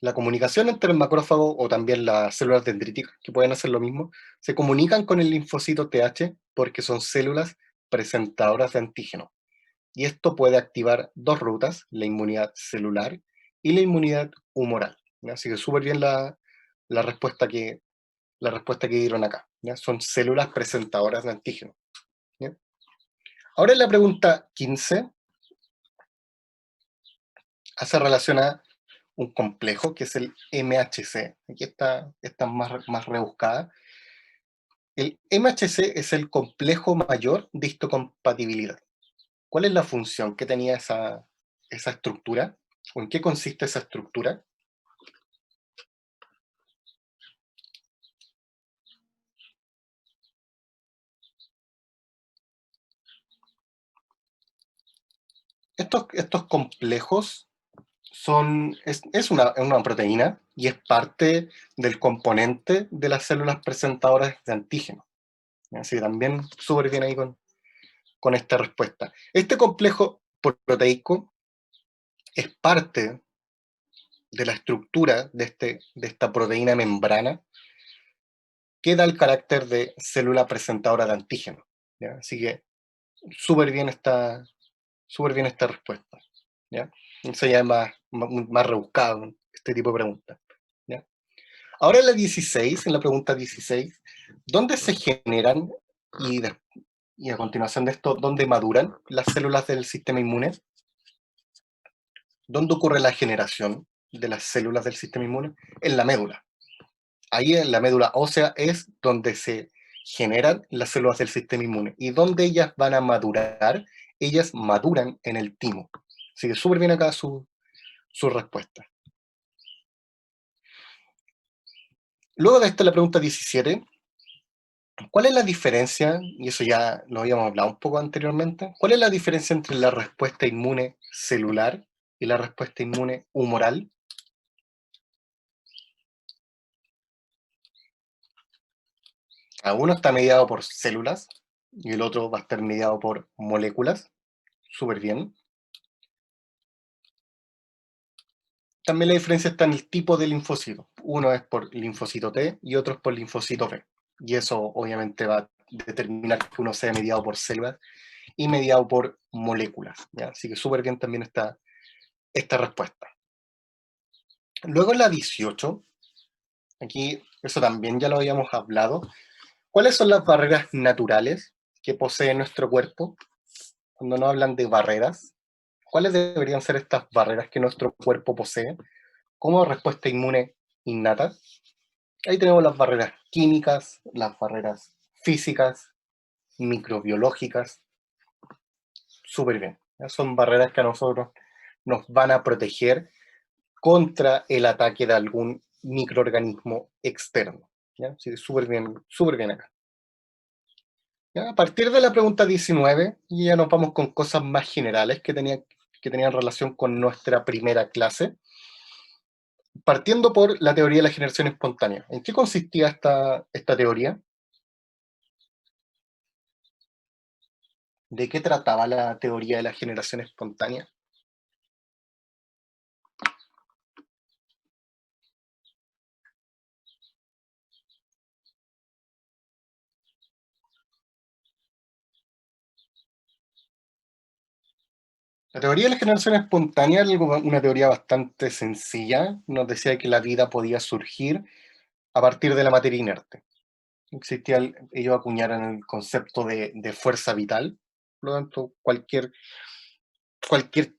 La comunicación entre el macrófago o también las células dendríticas, que pueden hacer lo mismo, se comunican con el linfocito TH porque son células presentadoras de antígeno. Y esto puede activar dos rutas, la inmunidad celular y la inmunidad humoral, ¿ya? Así que súper bien la respuesta que dieron acá, ¿ya? Son células presentadoras de antígeno, ¿ya? Ahora en la pregunta 15 hace relación a un complejo que es el MHC. Aquí está más rebuscada. El MHC es el complejo mayor de histocompatibilidad. ¿Cuál es la función que tenía esa estructura? ¿O en qué consiste esa estructura? Estos complejos es una proteína y es parte del componente de las células presentadoras de antígeno. Así que también súper bien ahí con esta respuesta. Este complejo proteico es parte de la estructura de esta proteína membrana que da el carácter de célula presentadora de antígeno, ¿ya? Así que súper bien esta respuesta, ¿ya? Eso ya es más rebuscado, este tipo de preguntas, ¿ya? Ahora en la 16, en la pregunta 16, ¿dónde se generan y, y a continuación de esto, dónde maduran las células del sistema inmune? ¿Dónde ocurre la generación de las células del sistema inmune? En la médula. Ahí en la médula ósea es donde se generan las células del sistema inmune. ¿Y dónde ellas van a madurar? Ellas maduran en el timo. Así que súper bien acá su respuesta. Luego de esta, la pregunta 17. ¿Cuál es la diferencia? Y eso ya lo habíamos hablado un poco anteriormente. ¿Cuál es la diferencia entre la respuesta inmune celular y la respuesta inmune humoral? Uno está mediado por células y el otro va a estar mediado por moléculas. Súper bien. También la diferencia está en el tipo de linfocito. Uno es por linfocito T y otro es por linfocito B. Y eso obviamente va a determinar que uno sea mediado por células y mediado por moléculas, ¿ya? Así que súper bien también está esta respuesta. Luego en la 18, aquí eso también ya lo habíamos hablado. ¿Cuáles son las barreras naturales que posee nuestro cuerpo? Cuando nos hablan de barreras, ¿cuáles deberían ser estas barreras que nuestro cuerpo posee como respuesta inmune innata? Ahí tenemos las barreras químicas, las barreras físicas, microbiológicas. Súper bien. ¿Ya? Son barreras que a nosotros nos van a proteger contra el ataque de algún microorganismo externo. ¿Ya? Así que súper bien acá. ¿Ya? A partir de la pregunta 19, ya nos vamos con cosas más generales que tenían relación con nuestra primera clase. Partiendo por la teoría de la generación espontánea. ¿En qué consistía esta teoría? ¿De qué trataba la teoría de la generación espontánea? La teoría de la generación espontánea es una teoría bastante sencilla. Nos decía que la vida podía surgir a partir de la materia inerte. Ellos acuñaron el concepto de fuerza vital. Por lo tanto, cualquier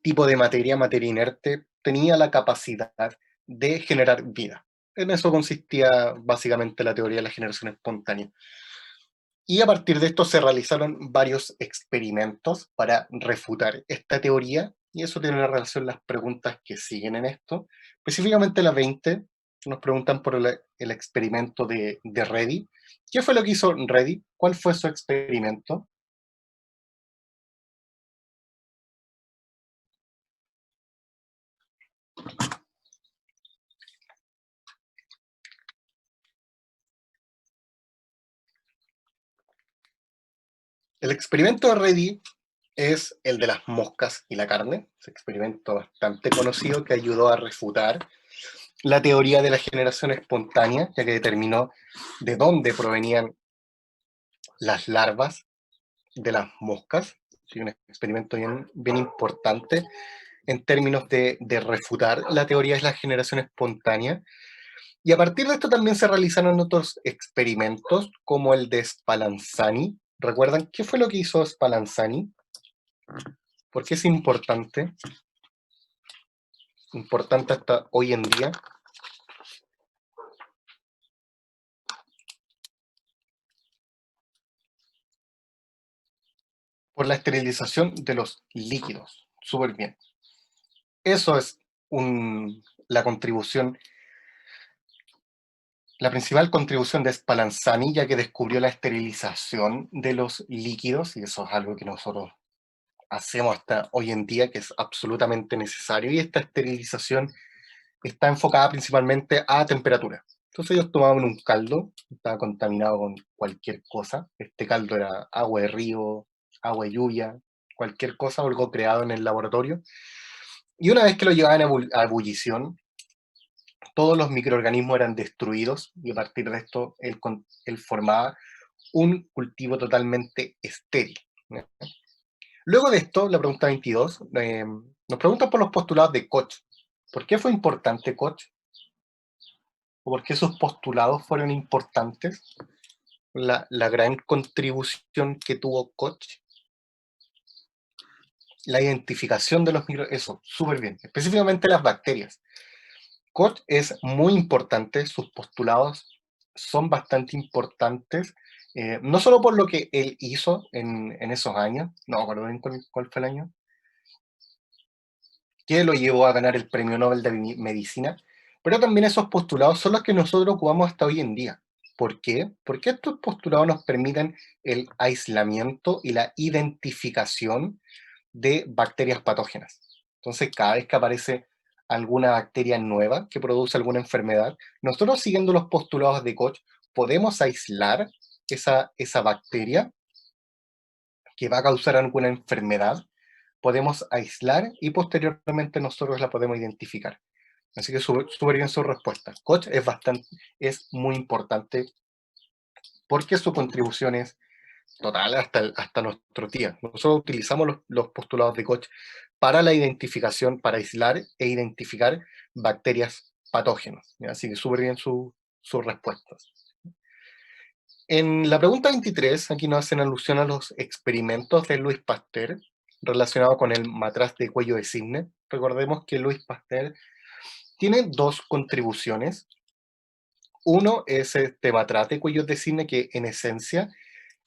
tipo de materia inerte, tenía la capacidad de generar vida. En eso consistía básicamente la teoría de la generación espontánea. Y a partir de esto se realizaron varios experimentos para refutar esta teoría, y eso tiene una relación las preguntas que siguen en esto. Específicamente la 20, nos preguntan por el experimento de Reddy. ¿Qué fue lo que hizo Reddy? ¿Cuál fue su experimento? El experimento de Reddy es el de las moscas y la carne. Es un experimento bastante conocido que ayudó a refutar la teoría de la generación espontánea, ya que determinó de dónde provenían las larvas de las moscas. Sí, un experimento bien importante en términos de refutar la teoría de la generación espontánea. Y a partir de esto también se realizaron otros experimentos, como el de Spallanzani. ¿Recuerdan qué fue lo que hizo Spallanzani? ¿Por qué es importante? Importante hasta hoy en día. Por la esterilización de los líquidos. Súper bien. Eso es la contribución, la principal contribución de Spallanzani, ya que descubrió la esterilización de los líquidos, y eso es algo que nosotros hacemos hasta hoy en día, que es absolutamente necesario, y esta esterilización está enfocada principalmente a temperatura. Entonces ellos tomaban un caldo, estaba contaminado con cualquier cosa, este caldo era agua de río, agua de lluvia, cualquier cosa, algo creado en el laboratorio, y una vez que lo llevaban a ebullición, todos los microorganismos eran destruidos, y a partir de esto él formaba un cultivo totalmente estéril. Luego de esto, la pregunta 22, nos preguntan por los postulados de Koch. ¿Por qué fue importante Koch? ¿O por qué sus postulados fueron importantes? La gran contribución que tuvo Koch, la identificación de los microorganismos, eso, súper bien, específicamente las bacterias. Koch es muy importante, sus postulados son bastante importantes, no solo por lo que él hizo en esos años, no me acuerdo bien cuál fue el año, que lo llevó a ganar el Premio Nobel de Medicina, pero también esos postulados son los que nosotros ocupamos hasta hoy en día. ¿Por qué? Porque estos postulados nos permiten el aislamiento y la identificación de bacterias patógenas. Entonces, cada vez que aparece alguna bacteria nueva que produce alguna enfermedad, nosotros siguiendo los postulados de Koch podemos aislar esa bacteria que va a causar alguna enfermedad, podemos aislar y posteriormente nosotros la podemos identificar. Así que súper bien su respuesta. Koch es muy importante porque su contribución es total hasta nuestros días. Nosotros utilizamos los postulados de Koch para la identificación, para aislar e identificar bacterias patógenas. ¿Ya? Así que súper bien sus respuestas. En la pregunta 23, aquí nos hacen alusión a los experimentos de Louis Pasteur relacionados con el matraz de cuello de cisne. Recordemos que Louis Pasteur tiene dos contribuciones. Uno es este matraz de cuello de cisne que en esencia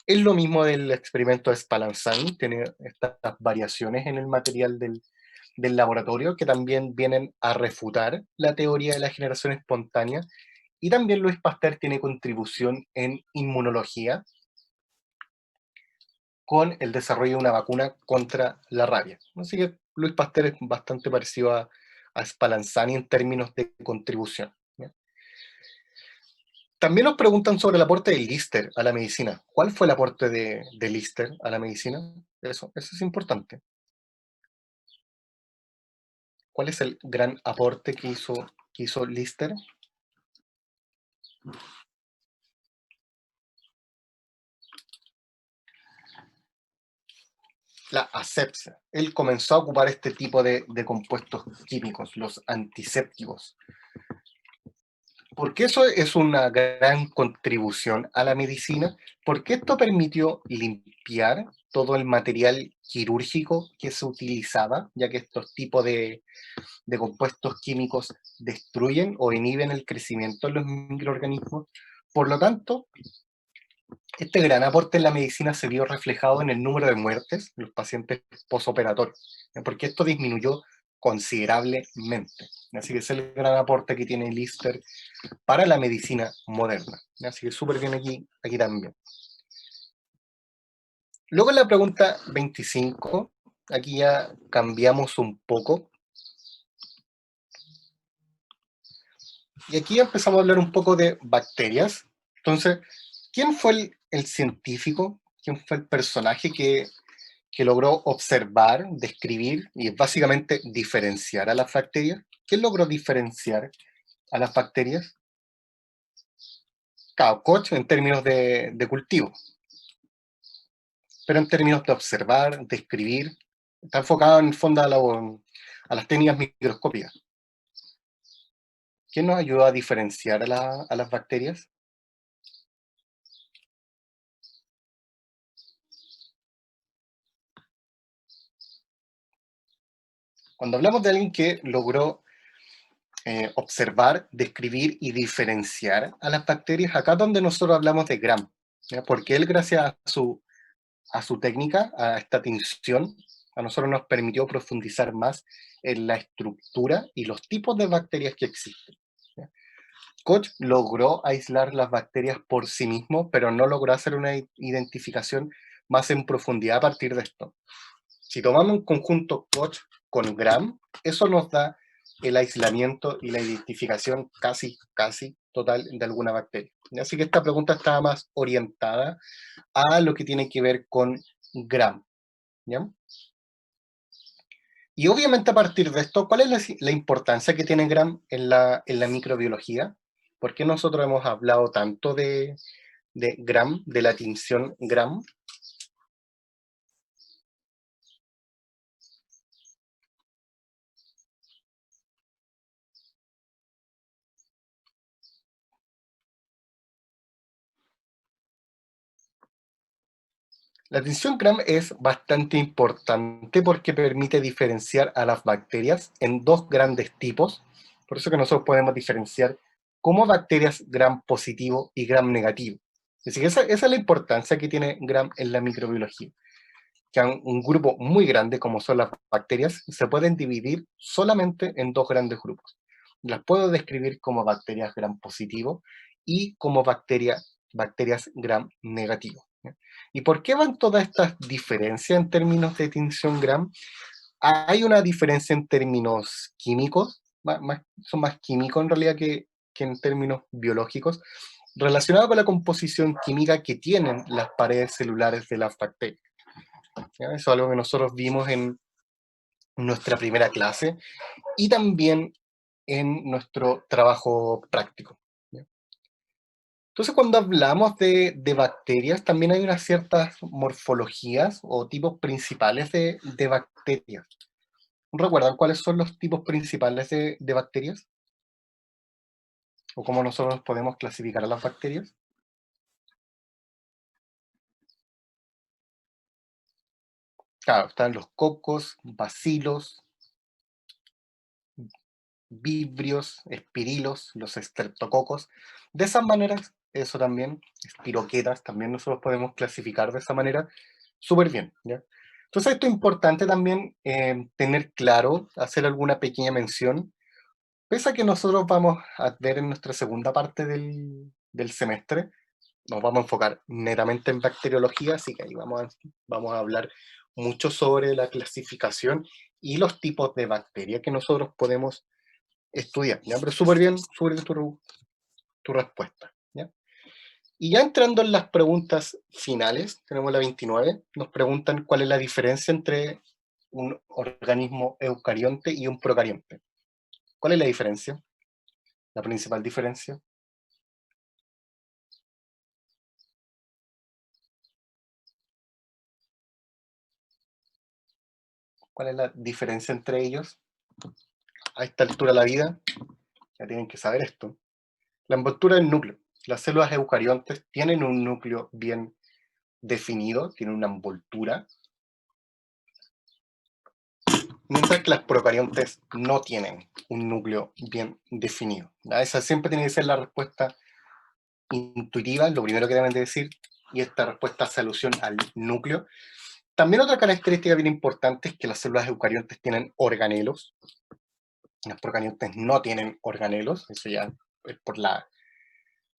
es lo mismo del experimento de Spallanzani, tiene estas variaciones en el material del laboratorio que también vienen a refutar la teoría de la generación espontánea. Y también Louis Pasteur tiene contribución en inmunología con el desarrollo de una vacuna contra la rabia. Así que Louis Pasteur es bastante parecido a Spallanzani en términos de contribución. ¿Ya? También nos preguntan sobre el aporte de Lister a la medicina. ¿Cuál fue el aporte de Lister a la medicina? Eso es importante. ¿Cuál es el gran aporte que hizo Lister? La asepsia. Él comenzó a ocupar este tipo de compuestos químicos, los antisépticos. Porque eso es una gran contribución a la medicina, porque esto permitió limpiar todo el material quirúrgico que se utilizaba, ya que estos tipos de compuestos químicos destruyen o inhiben el crecimiento de los microorganismos. Por lo tanto, este gran aporte en la medicina se vio reflejado en el número de muertes en los pacientes posoperatorios, porque esto disminuyó considerablemente. Así que es el gran aporte que tiene Lister para la medicina moderna. Así que súper bien aquí también. Luego en la pregunta 25, aquí ya cambiamos un poco. Y aquí empezamos a hablar un poco de bacterias. Entonces, ¿quién fue el científico? ¿Quién fue el personaje que logró observar, describir y básicamente diferenciar a las bacterias? ¿Quién logró diferenciar a las bacterias? Claro, Koch en términos de cultivo, pero en términos de observar, de escribir, está enfocado en el fondo a las técnicas microscópicas. ¿Quién nos ayudó a diferenciar a las bacterias? Cuando hablamos de alguien que logró observar, describir y diferenciar a las bacterias, acá es donde nosotros hablamos de Gram, ¿ya? Porque él, gracias a su técnica, a esta tinción, a nosotros nos permitió profundizar más en la estructura y los tipos de bacterias que existen. ¿Ya? Koch logró aislar las bacterias por sí mismo, pero no logró hacer una identificación más en profundidad a partir de esto. Si tomamos un conjunto Koch con Gram, eso nos da el aislamiento y la identificación casi total de alguna bacteria. Así que esta pregunta estaba más orientada a lo que tiene que ver con Gram. ¿Ya? Y obviamente a partir de esto, ¿cuál es la importancia que tiene Gram en la microbiología? ¿Por qué nosotros hemos hablado tanto de Gram, de la tinción Gram? La tinción Gram es bastante importante porque permite diferenciar a las bacterias en dos grandes tipos. Por eso que nosotros podemos diferenciar como bacterias Gram positivo y Gram negativo. Es decir, esa es la importancia que tiene Gram en la microbiología. Que un grupo muy grande como son las bacterias se pueden dividir solamente en dos grandes grupos. Las puedo describir como bacterias Gram positivo y como bacterias Gram negativo. ¿Y por qué van todas estas diferencias en términos de tinción Gram? Hay una diferencia en términos químicos, son más químicos en realidad que en términos biológicos, relacionado con la composición química que tienen las paredes celulares de las bacterias. ¿ya? Eso es algo que nosotros vimos en nuestra primera clase y también en nuestro trabajo práctico, ¿ya? Entonces, cuando hablamos de bacterias, también hay unas ciertas morfologías o tipos principales de bacterias. ¿Recuerdan cuáles son los tipos principales de bacterias? ¿O cómo nosotros podemos clasificar a las bacterias? Claro, están los cocos, bacilos, vibrios, espirilos, los estreptococos. De esas maneras, eso también, espiroquetas, también nosotros podemos clasificar de esa manera súper bien, ¿ya? Entonces esto es importante también tener claro, hacer alguna pequeña mención, pese a que nosotros vamos a ver en nuestra segunda parte del semestre, nos vamos a enfocar netamente en bacteriología, así que ahí vamos a hablar mucho sobre la clasificación y los tipos de bacterias que nosotros podemos estudiar, ¿ya? Pero súper bien tu respuesta, ¿ya? Y ya entrando en las preguntas finales, tenemos la 29, nos preguntan cuál es la diferencia entre un organismo eucarionte y un procarionte. ¿Cuál es la diferencia? La principal diferencia. ¿Cuál es la diferencia entre ellos? A esta altura de la vida, ya tienen que saber esto. La envoltura del núcleo. Las células eucariontes tienen un núcleo bien definido, tienen una envoltura, mientras que las procariontes no tienen un núcleo bien definido. Esa siempre tiene que ser la respuesta intuitiva, lo primero que deben de decir, y esta respuesta hace alusión al núcleo. También otra característica bien importante es que las células eucariontes tienen organelos, las procariontes no tienen organelos, eso ya es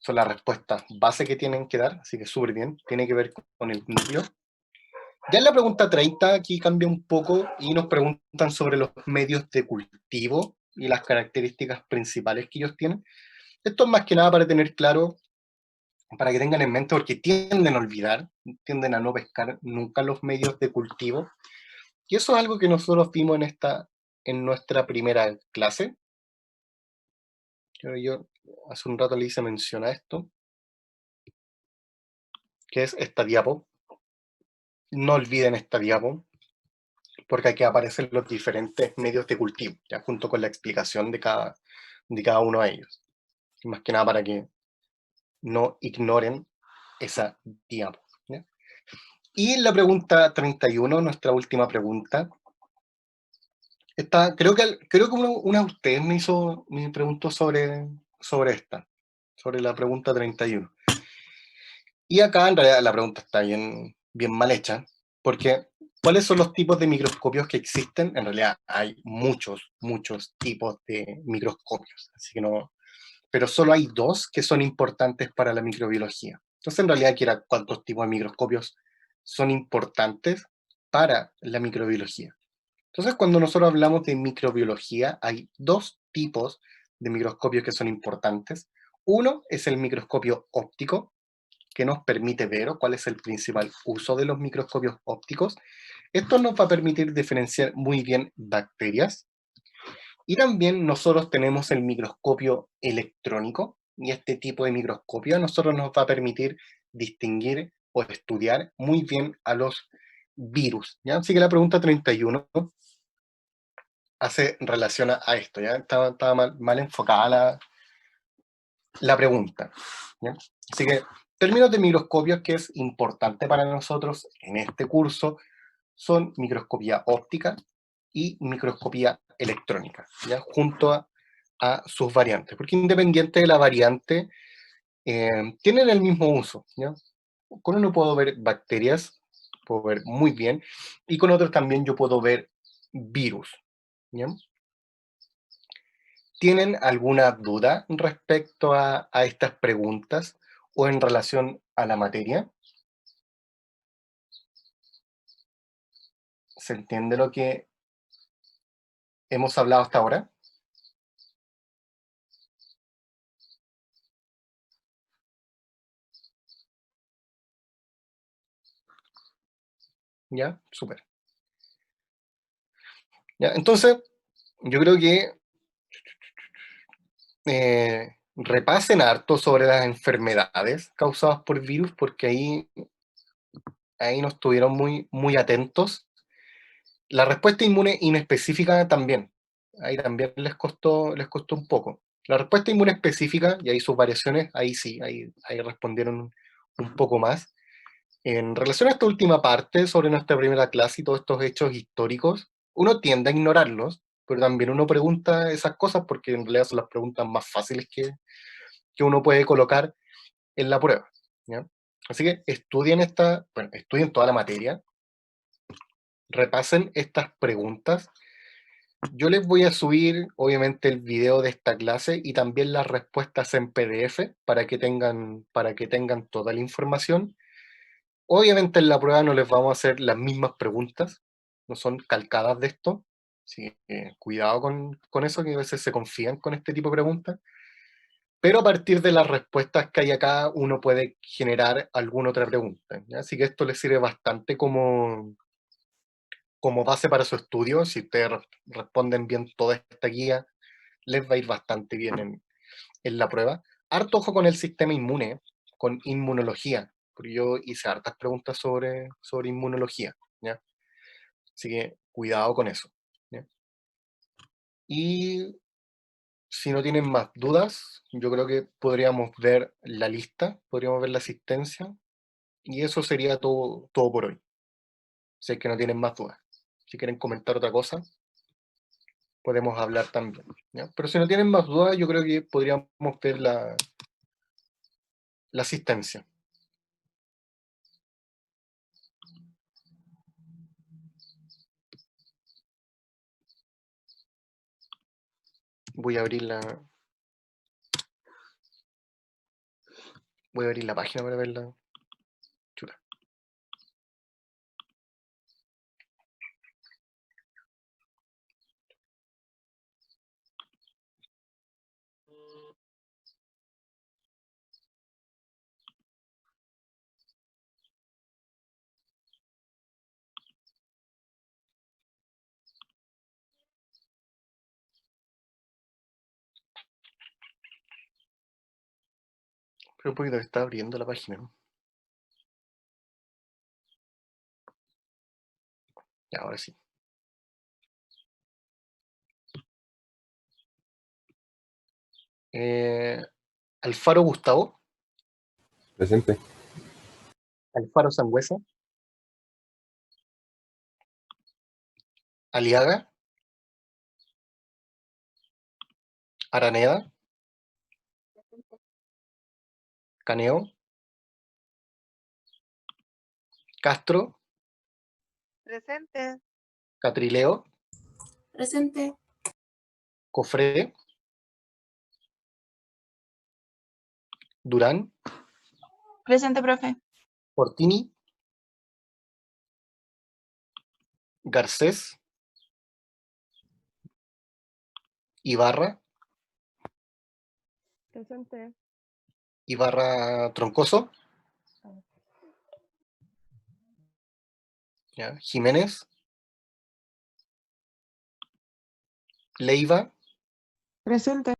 son las respuestas base que tienen que dar, así que súper bien, tiene que ver con el núcleo. Ya en la pregunta 30 aquí cambia un poco y nos preguntan sobre los medios de cultivo y las características principales que ellos tienen. Esto es más que nada para tener claro, para que tengan en mente, porque tienden a olvidar, tienden a no pescar nunca los medios de cultivo. Y eso es algo que nosotros vimos en nuestra primera clase. Yo hace un rato le hice mención a esto, que es esta diapo. No olviden esta diapo, porque aquí aparecen los diferentes medios de cultivo, ya junto con la explicación de cada uno de ellos. Y más que nada para que no ignoren esa diapo, ¿ya? Y en la pregunta 31, nuestra última pregunta, creo que una de ustedes me preguntó sobre esta, sobre la pregunta 31. Y acá en realidad la pregunta está bien mal hecha, porque ¿cuáles son los tipos de microscopios que existen? En realidad hay muchos tipos de microscopios, así que no, pero solo hay dos que son importantes para la microbiología. Entonces en realidad aquí era cuántos tipos de microscopios son importantes para la microbiología. Entonces cuando nosotros hablamos de microbiología hay dos tipos de microscopios que son importantes. Uno es el microscopio óptico, que nos permite ver o cuál es el principal uso de los microscopios ópticos. Esto nos va a permitir diferenciar muy bien bacterias. Y también nosotros tenemos el microscopio electrónico, y este tipo de microscopio a nosotros nos va a permitir distinguir o estudiar muy bien a los virus, ¿ya? Así que la pregunta 31 hace relación a esto, ¿ya? Estaba mal enfocada la pregunta, ¿ya? Así que términos de microscopios que es importante para nosotros en este curso son microscopía óptica y microscopía electrónica, ¿ya? Junto a sus variantes, porque independiente de la variante, tienen el mismo uso, ¿ya? Con uno puedo ver bacterias, puedo ver muy bien, y con otros también yo puedo ver virus, ¿ya? ¿Tienen alguna duda respecto a estas preguntas o en relación a la materia? ¿Se entiende lo que hemos hablado hasta ahora? ¿Ya? Súper. ¿Ya? Entonces, yo creo que repasen harto sobre las enfermedades causadas por virus, porque ahí no estuvieron muy atentos. La respuesta inmune inespecífica también. Ahí también les costó un poco. La respuesta inmune específica, y ahí sus variaciones, ahí sí, ahí respondieron un poco más. En relación a esta última parte sobre nuestra primera clase y todos estos hechos históricos, uno tiende a ignorarlos, pero también uno pregunta esas cosas porque en realidad son las preguntas más fáciles que uno puede colocar en la prueba, ¿ya? Así que estudien toda la materia, repasen estas preguntas. Yo les voy a subir, obviamente, el video de esta clase y también las respuestas en PDF para que tengan toda la información. Obviamente en la prueba no les vamos a hacer las mismas preguntas, no son calcadas de esto, así que cuidado con eso, que a veces se confían con este tipo de preguntas. Pero a partir de las respuestas que hay acá, uno puede generar alguna otra pregunta, ¿ya? Así que esto les sirve bastante como base para su estudio. Si ustedes responden bien toda esta guía, les va a ir bastante bien en la prueba. Harto ojo con el sistema inmune, con inmunología, porque yo hice hartas preguntas sobre inmunología, ¿ya? Así que cuidado con eso, ¿ya? Y si no tienen más dudas, yo creo que podríamos ver la lista, podríamos ver la asistencia, y eso sería todo por hoy. Si es que no tienen más dudas. Si quieren comentar otra cosa, podemos hablar también, ¿ya? Pero si no tienen más dudas, yo creo que podríamos ver la asistencia. Voy a abrir la página para verla. Chula. Pero un poquito que está abriendo la página, ¿no? Ya, ahora sí. Alfaro Gustavo, Presente. Alfaro Sangüesa, Aliaga, Araneda, Caneo, Castro, Presente. Catrileo, Presente. Cofré, Durán, Presente, profe. Fortini, Garcés, Ibarra, Presente. Ibarra Troncoso, ¿ya? Jiménez, Leiva, Presente.